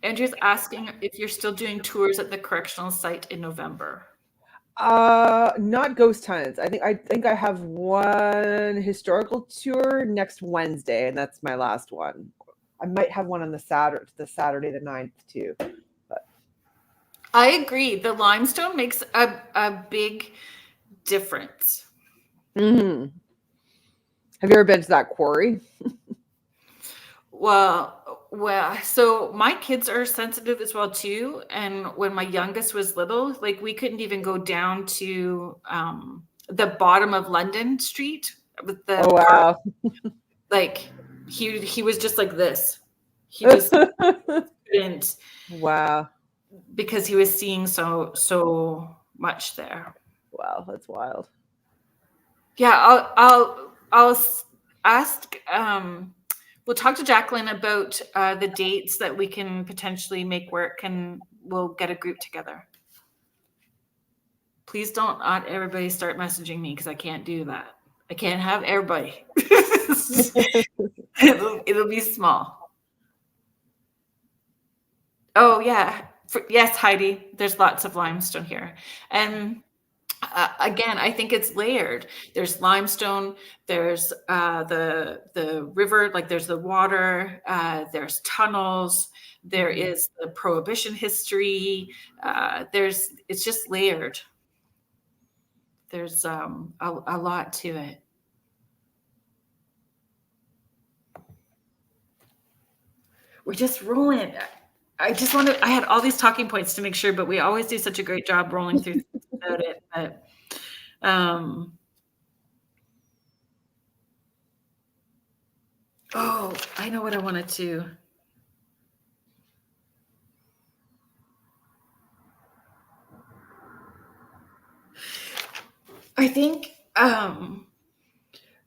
Andrew's asking if you're still doing tours at the correctional site in November. Not ghost hunts. I think I have one historical tour next Wednesday, and that's my last one. I might have one on the Saturday the 9th too. But I agree. The limestone makes a big difference. mm-hmm. Have you ever been to that quarry? Well, so my kids are sensitive as well too. And when my youngest was little, like we couldn't even go down to the bottom of London Street with the Oh wow! Like he was just like this. He just couldn't. Wow! Because he was seeing so much there. Wow, that's wild. Yeah, I'll ask. We'll talk to Jaclyn about the dates that we can potentially make work, and we'll get a group together. Please don't everybody start messaging me because I can't do that. I can't have everybody. It'll be small. Oh yeah, yes, Heidi. There's lots of limestone here, and again, I think it's layered. There's limestone. There's the river, like there's the water. There's tunnels. There is the Prohibition history. It's just layered. There's a lot to it. We're just rolling. I had all these talking points to make sure, but we always do such a great job rolling through without it. But oh, I know what I wanted to. I think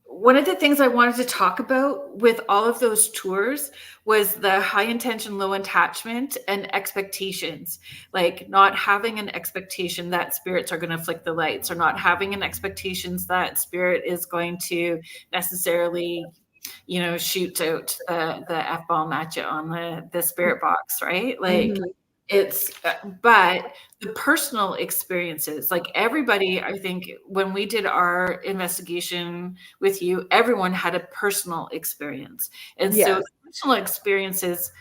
one of the things I wanted to talk about with all of those tours was the high intention, low attachment and expectations, like not having an expectation that spirits are going to flick the lights, or not having an expectations that spirit is going to necessarily, shoot out the F-bomb at you on the spirit box, right? Like it's, but the personal experiences, like everybody, I think when we did our investigation with you, everyone had a personal experience. And so personal experiences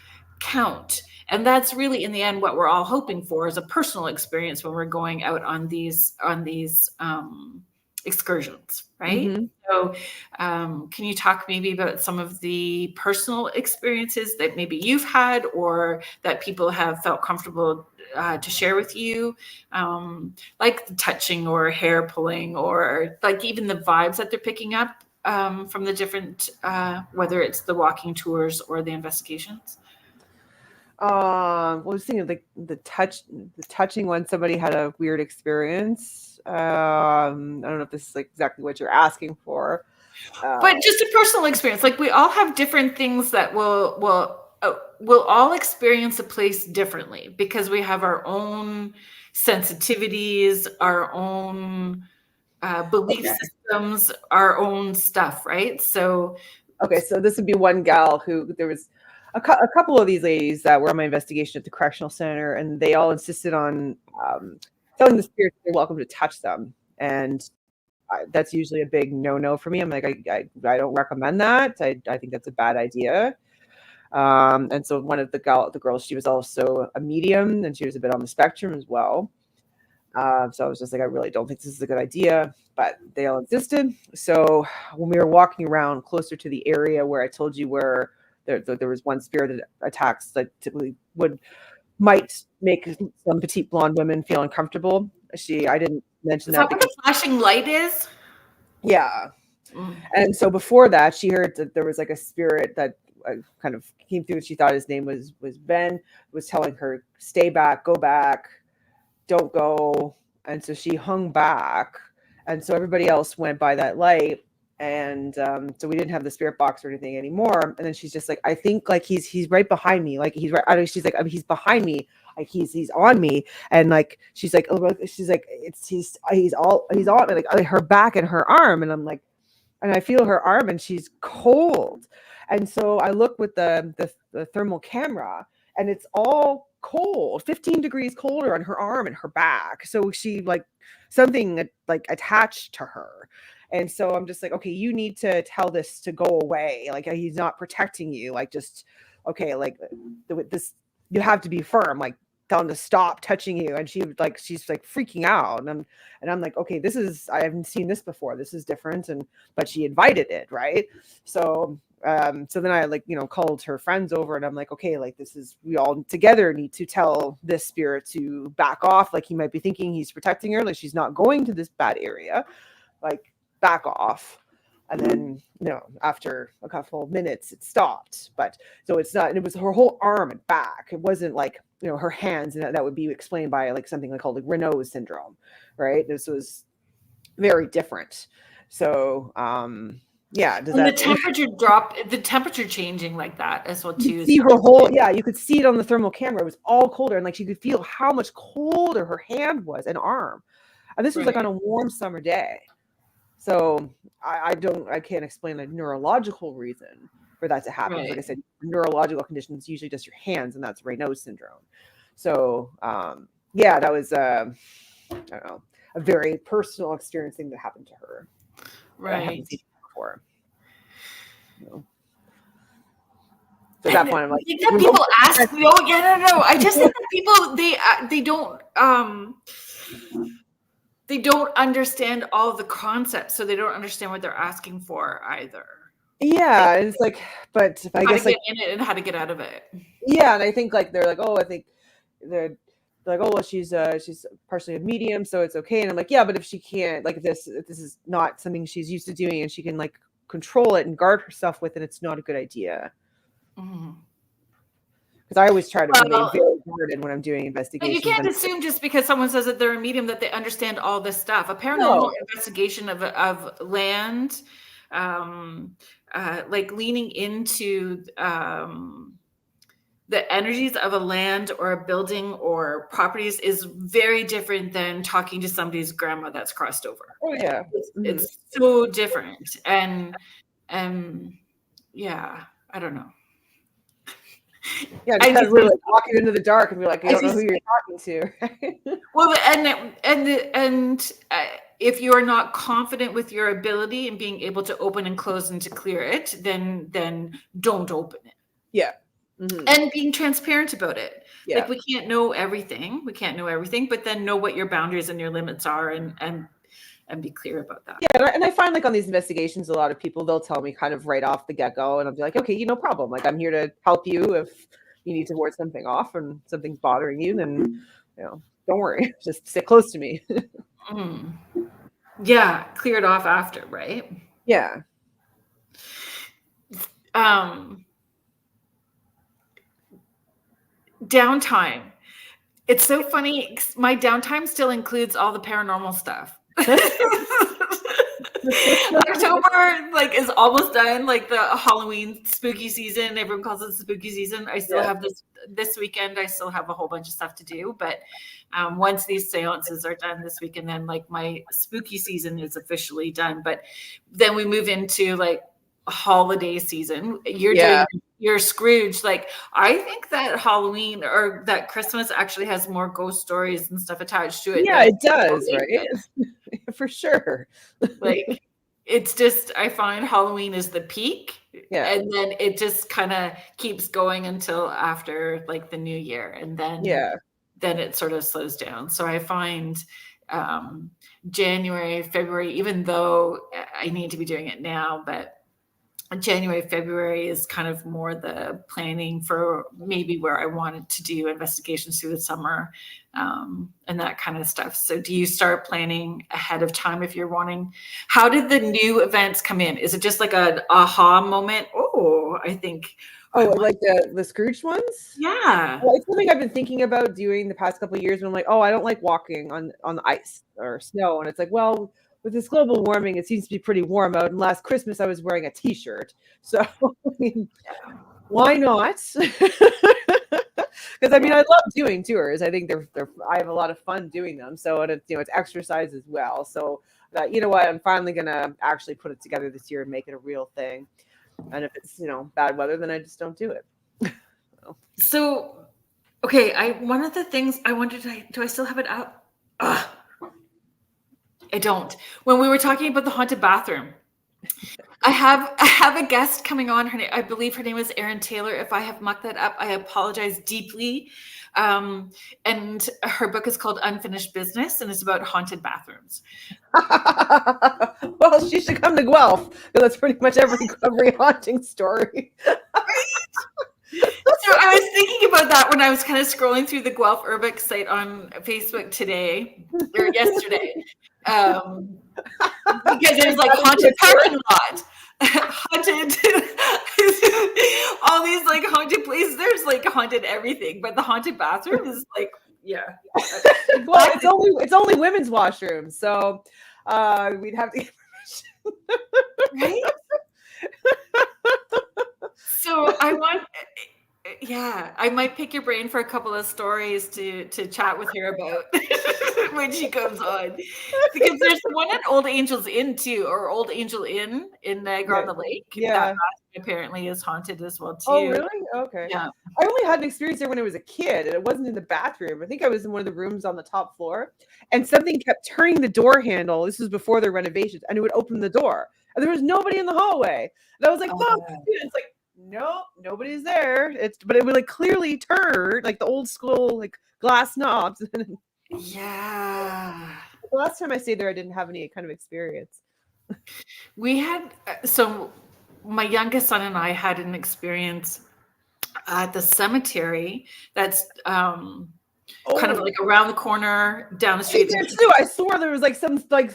count. And that's really in the end, what we're all hoping for is a personal experience when we're going out on these excursions, right? Mm-hmm. So can you talk maybe about some of the personal experiences that maybe you've had or that people have felt comfortable to share with you, like the touching or hair pulling, or like even the vibes that they're picking up from the different, whether it's the walking tours or the investigations? I was thinking like the touching when somebody had a weird experience. I don't know if this is like exactly what you're asking for, but just a personal experience. Like we all have different things that we'll all experience a place differently because we have our own sensitivities, our own belief systems, our own stuff, right? So so this would be one gal who there was a couple of these ladies that were on my investigation at the correctional center, and they all insisted on telling the spirits they're welcome to touch them, and that's usually a big no for me. I'm like, I don't recommend that. I think that's a bad idea. And so one of the girls, she was also a medium, and she was a bit on the spectrum as well. So I was just like, I really don't think this is a good idea, but they all insisted. So when we were walking around closer to the area where I told you where there was one spirit that attacks that typically might make some petite blonde women feel uncomfortable. I didn't mention that because what the flashing light is. Yeah. And so before that, she heard that there was like a spirit that kind of came through. She thought his name was Ben, was telling her, stay back, go back, don't go. And so she hung back. And so everybody else went by that light. And so we didn't have the spirit box or anything anymore. And then she's just like, I think like he's right behind me. Like he's right. I mean, she's like, I mean, he's behind me. Like he's on me. And like she's like he's on like her back and her arm. And I'm like, and I feel her arm and she's cold. And so I look with the thermal camera and it's all cold, 15 degrees colder on her arm and her back. So she like something like attached to her. And so I'm just like, okay, you need to tell this to go away. Like he's not protecting you. Like just, okay, like this, you have to be firm. Like tell him to stop touching you. And she's like freaking out. And I'm like, okay, I haven't seen this before. This is different. But she invited it. Right. So then I like, called her friends over and I'm like, okay, like we all together need to tell this spirit to back off. Like he might be thinking he's protecting her. Like she's not going to this bad area. Like back off. And then, after a couple of minutes, it stopped. But so it's not, and it was her whole arm and back. It wasn't like, her hands, and that would be explained by like something called like Renault's syndrome, right? This was very different. So, yeah. The temperature changing like that as well too. You see her whole, you could see it on the thermal camera. It was all colder. And like, she could feel how much colder her hand was and arm. And this was like on a warm summer day. So I can't explain a neurological reason for that to happen. Right. Like I said, neurological conditions usually just your hands, and that's Raynaud's syndrome. So that was I don't know, a very personal experience thing that happened to her. Right. I haven't seen before. So at that point, I'm like, people ask, no. I just think that people they don't understand all the concepts, so they don't understand what they're asking for either. Yeah, it's like, but I guess like in it and how to get out of it. Yeah, and I think like they're like, oh, I think they're like, oh, well, she's partially a medium, so it's okay. And I'm like, yeah, but if she can't, like, if this is not something she's used to doing, and she can like control it and guard herself with it, it's not a good idea. Mm-hmm. Because I always try to remain very guarded when I'm doing investigations. But you can't assume just because someone says that they're a medium that they understand all this stuff. A paranormal investigation of land, like leaning into the energies of a land or a building or properties is very different than talking to somebody's grandma that's crossed over. Oh yeah, it's so different, and yeah, I don't know. Yeah, just kind of really walking into the dark and be like, you don't know who you're talking to. Well, and if you are not confident with your ability and being able to open and close and to clear it, then don't open it. Yeah. Mm-hmm. And being transparent about it. Yeah. Like we can't know everything, but then know what your boundaries and your limits are and be clear about that. Yeah, and I find like on these investigations, a lot of people, they'll tell me kind of right off the get-go, and I'll be like, okay, no problem. Like I'm here to help you. If you need to ward something off and something's bothering you, then don't worry, just sit close to me. Yeah, clear it off after, right? Yeah. Downtime. It's so funny. My downtime still includes all the paranormal stuff. October is almost done, like the Halloween spooky season. Everyone calls it the spooky season. I still have this weekend. I still have a whole bunch of stuff to do, but once these seances are done this weekend, then like my spooky season is officially done. But then we move into like holiday season. You're doing your Scrooge. Like I think that Halloween or that Christmas actually has more ghost stories and stuff attached to it. Yeah, it does, right? For sure. Like it's just, I find Halloween is the peak, and then it just kind of keeps going until after like the new year, and then it sort of slows down. So I find January, February, even though I need to be doing it now, but January, February is kind of more the planning for maybe where I wanted to do investigations through the summer, and that kind of stuff. So do you start planning ahead of time if you're wanting? How did the new events come in? Is it just like an aha moment? Oh, I think. Oh, like the Scrooge ones? Yeah. Well, it's something I've been thinking about doing the past couple of years when I'm like, oh, I don't like walking on the ice or snow. And it's like, well, with this global warming, it seems to be pretty warm out. And last Christmas, I was wearing a T-shirt. So, I mean, why not? Because I mean, I love doing tours. I think I have a lot of fun doing them. So, and it's, it's exercise as well. So, you know what? I'm finally gonna actually put it together this year and make it a real thing. And if it's bad weather, then I just don't do it. So, okay, one of the things I wondered, do I still have it up? Ugh. I don't. When we were talking about the haunted bathroom, I have a guest coming on. I believe her name is Erin Taylor. If I have mucked that up, I apologize deeply. And her book is called Unfinished Business, and it's about haunted bathrooms. Well, she should come to Guelph, because that's pretty much every haunting story. So I was thinking about that when I was kind of scrolling through the Guelph Urbex site on Facebook today or yesterday, because there's like haunted parking lot, haunted, all these like haunted places. There's like haunted everything, but the haunted bathroom is like, yeah. Well, it's only women's washrooms, so we'd have to. Right. So I might pick your brain for a couple of stories to chat with her about when she comes on, because there's one at Old Angel's Inn too, or Old Angel Inn in Niagara on the Lake. Yeah, that apparently is haunted as well too. Oh, really? Okay. Yeah. I only had an experience there when I was a kid, and it wasn't in the bathroom. I think I was in one of the rooms on the top floor, and something kept turning the door handle. This was before the renovations, and it would open the door, and there was nobody in the hallway. And I was like, "Fuck!" It's like, nope, nobody's there. But it would like clearly turn like the old school like glass knobs. Yeah. The last time I stayed there, I didn't have any kind of experience. We had my youngest son and I had an experience at the cemetery that's kind of like around the corner down the street. Too. I swore there was like some like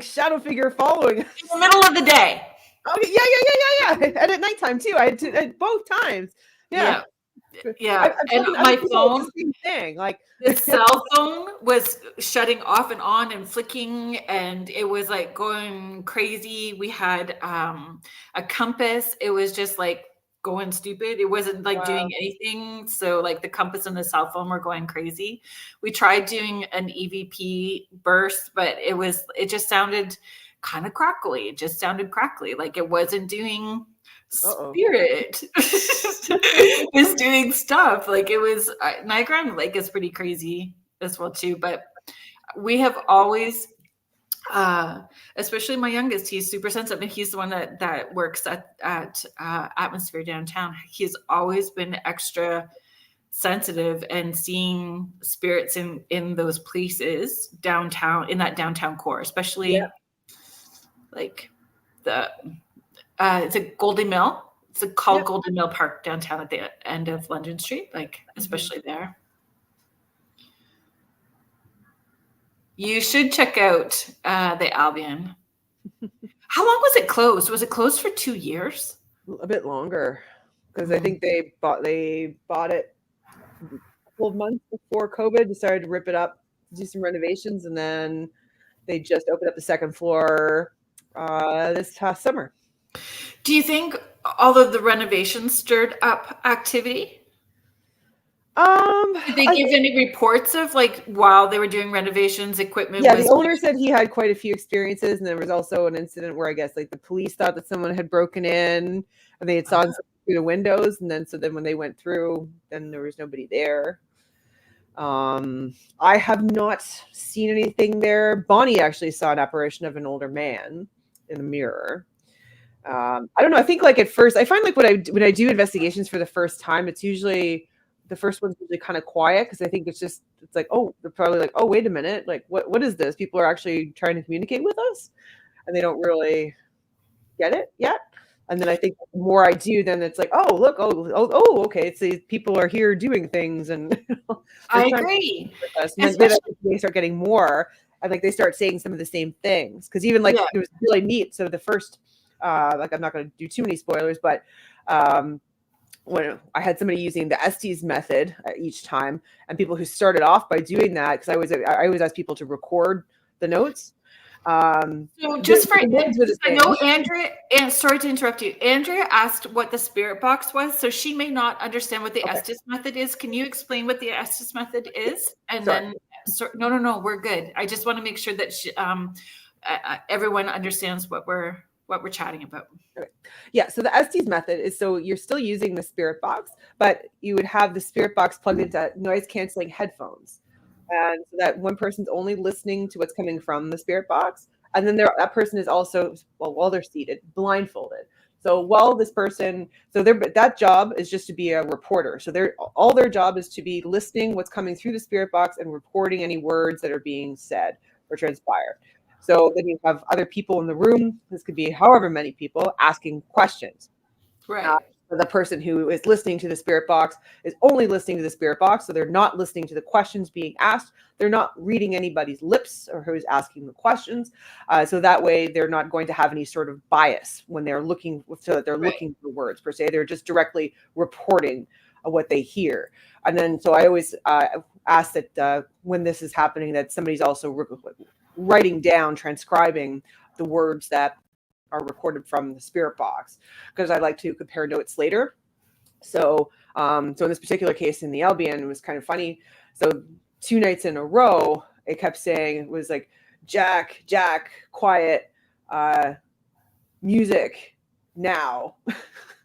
shadow figure following in the middle of the day. Oh yeah. And at nighttime too. I had both times. Yeah. And my phone, same thing. Like the cell phone was shutting off and on and flicking, and it was like going crazy. We had a compass. It was just like going stupid. It wasn't like doing anything. So like the compass and the cell phone were going crazy. We tried doing an EVP burst, but it just sounded kind of crackly. It just sounded crackly. Like it wasn't doing spirit. It was doing stuff. Like it was Niagara on the Lake is pretty crazy as well too. But we have always especially my youngest, he's super sensitive, and he's the one that works at Atmosphere downtown. He's always been extra sensitive and seeing spirits in those places downtown, in that downtown core, especially like the it's a Goldie Mill. It's called Golden Mill Park downtown at the end of London Street, like especially there. You should check out the Albion. How long was it closed? Was it closed for 2 years? A bit longer, because I think they bought it a couple of months before COVID. Decided to rip it up, do some renovations, and then they just opened up the second floor this past summer. Do you think all of the renovations stirred up activity? Did they give any reports of like while they were doing renovations, equipment? Yeah, the owner said he had quite a few experiences, and there was also an incident where I guess like the police thought that someone had broken in, and they had saw something through the windows, and then when they went through, then there was nobody there. I have not seen anything there. Bonnie actually saw an apparition of an older man in the mirror. I don't know. I think like at first, I find like when I do investigations for the first time, it's usually the first one's usually kind of quiet, because I think it's like, oh, they're probably like, oh, wait a minute, like what is this? People are actually trying to communicate with us, and they don't really get it yet. And then I think the more I do, then it's like, oh, look, okay, it's people are here doing things, and I agree. And then they start getting more, and like they start saying some of the same things, because even like it was really neat. So the first, like I'm not going to do too many spoilers, but when I had somebody using the Estes method each time, and people who started off by doing that, because I always ask people to record the notes. So just for, the I know Andrea, and sorry to interrupt you. Andrea asked what the spirit box was, so she may not understand what the Estes method is. Can you explain what the Estes method is? And then, no, we're good. I just want to make sure that everyone understands what we're chatting about. Okay. Yeah, so the Estes method is, so you're still using the spirit box, but you would have the spirit box plugged into noise canceling headphones. And so that one person's only listening to what's coming from the spirit box. And then that person is also, well, while they're seated, blindfolded. So while this person, that job is just to be a reporter. So all their job is to be listening what's coming through the spirit box and reporting any words that are being said or transpired. So then you have other people in the room. This could be however many people asking questions. Right. The person who is listening to the spirit box is only listening to the spirit box. So they're not listening to the questions being asked. They're not reading anybody's lips or who's asking the questions. So that way they're not going to have any sort of bias when they're looking, so that they're looking for words per se. They're just directly reporting what they hear. And then, so I always ask that when this is happening, that somebody's also writing down, transcribing the words that are recorded from the spirit box, because I like to compare notes later. So in this particular case in the Albion, it was kind of funny. So 2 nights in a row, it kept saying, it was like, Jac, quiet, music now.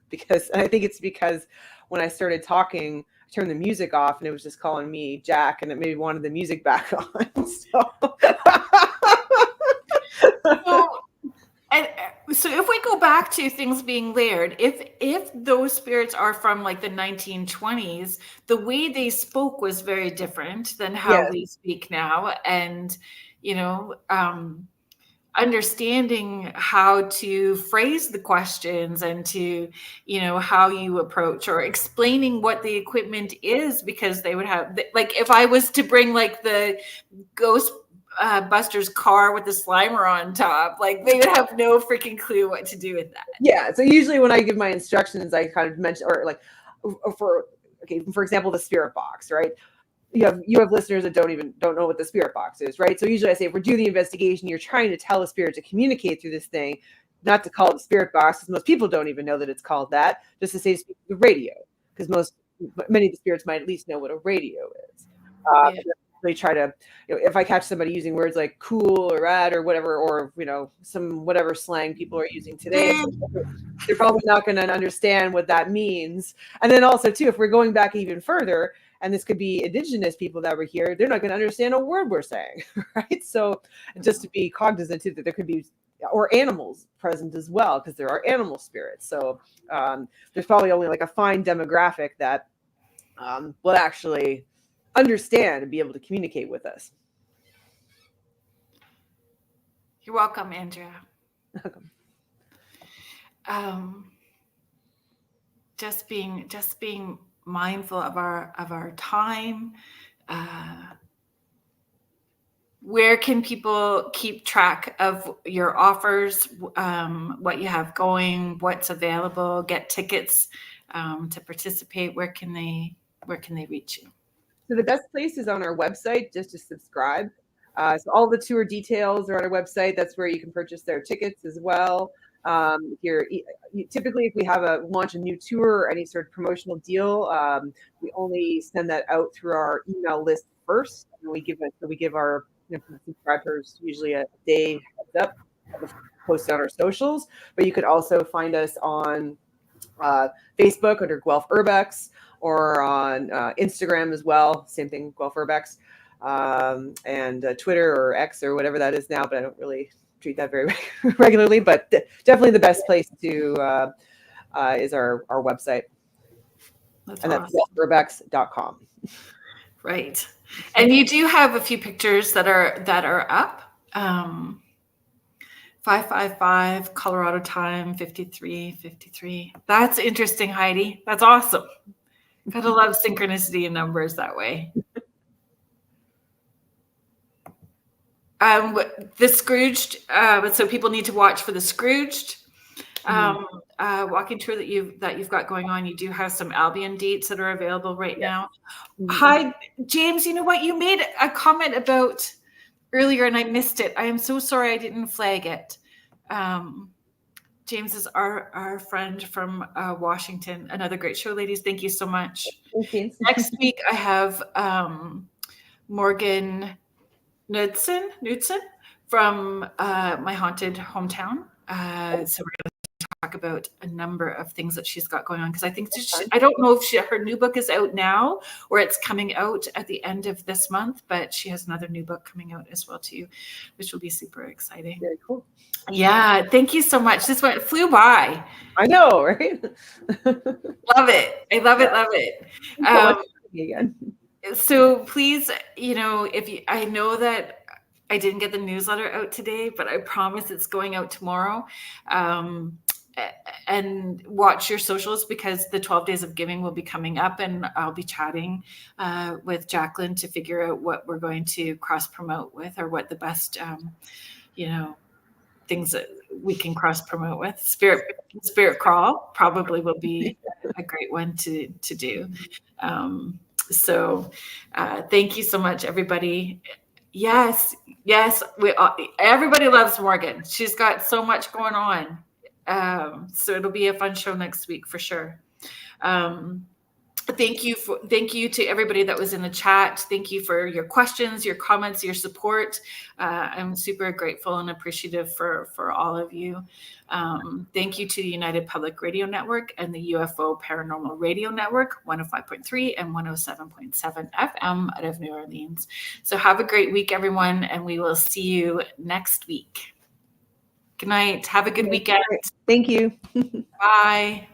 Because I think it's because when I started talking, I turned the music off and it was just calling me Jac, and it maybe wanted the music back on. So if we go back to things being layered, if those spirits are from like the 1920s, the way they spoke was very different than how we speak now. And, understanding how to phrase the questions and to, how you approach, or explaining what the equipment is, because they would have, like, if I was to bring like the ghost Buster's car with the Slimer on top, like they would have no freaking clue what to do with that. Yeah. So usually when I give my instructions, I kind of mention, or like, for example, the spirit box, right? You have listeners that don't know what the spirit box is, right? So usually I say, if we're doing the investigation, you're trying to tell a spirit to communicate through this thing, not to call it the spirit box, because most people don't even know that it's called that, just to say to speak to the radio, because many of the spirits might at least know what a radio is. They try to, if I catch somebody using words like cool or rad or whatever, or some whatever slang people are using today, they're probably not going to understand what that means. And then also too, if we're going back even further, and this could be indigenous people that were here, they're not going to understand a word we're saying, right? So just to be cognizant too, that there could be, or animals present as well, because there are animal spirits. So there's probably only like a fine demographic that will actually understand and be able to communicate with us. You're welcome, Andrea. Welcome. Just being mindful of our time. Where can people keep track of your offers, what you have going, what's available, get tickets to participate? Where can they reach you? So the best place is on our website, just to subscribe. So all the tour details are on our website. That's where you can purchase their tickets as well. Typically, if we launch a new tour or any sort of promotional deal, we only send that out through our email list first, and we give our subscribers usually a day heads up, post it on our socials. But you could also find us on Facebook under Guelph Urbex, or on Instagram as well. Same thing, Guelph Urbex, and Twitter or X or whatever that is now, but I don't really treat that very regularly. But definitely the best place to is our website. That's guelphurbex.com. Right. And you do have a few pictures that are up. 555 Colorado time, 53:53. That's interesting, Heidi. That's awesome. Gotta love synchronicity in numbers that way. The Scrooged, so people need to watch for the Scrooged walking tour that you've got going on. You do have some Albion dates that are available right now. Hi, James. You know what? You made a comment about earlier and I missed it. I am so sorry I didn't flag it. James is our friend from Washington. Another great show, ladies. Thank you so much. Okay. Next week, I have Morgan Knudsen from my haunted hometown. So we're going to talk about a number of things that she's got going on, because I think I don't know if her new book is out now or it's coming out at the end of this month, but she has another new book coming out as well too, which will be super exciting. Very cool. Yeah, thank you so much. This flew by. I know, right? Love it. I love it. Love it. Again. So please, I know that I didn't get the newsletter out today, but I promise it's going out tomorrow. And watch your socials, because the 12 days of giving will be coming up, and I'll be chatting with Jaclyn to figure out what we're going to cross promote with, or what the best, things that we can cross promote with. Spirit Crawl probably will be a great one to do. So thank you so much, everybody. Yes, everybody loves Morgan. She's got so much going on. So it'll be a fun show next week for sure. Thank you to everybody that was in the chat. Thank you for your questions, your comments, your support. I'm super grateful and appreciative for all of you. Thank you to the United Public Radio Network and the UFO Paranormal Radio Network, 105.3 and 107.7 FM out of New Orleans. So have a great week, everyone, and we will see you next week. Good night. Have a good weekend. Thank you. Bye.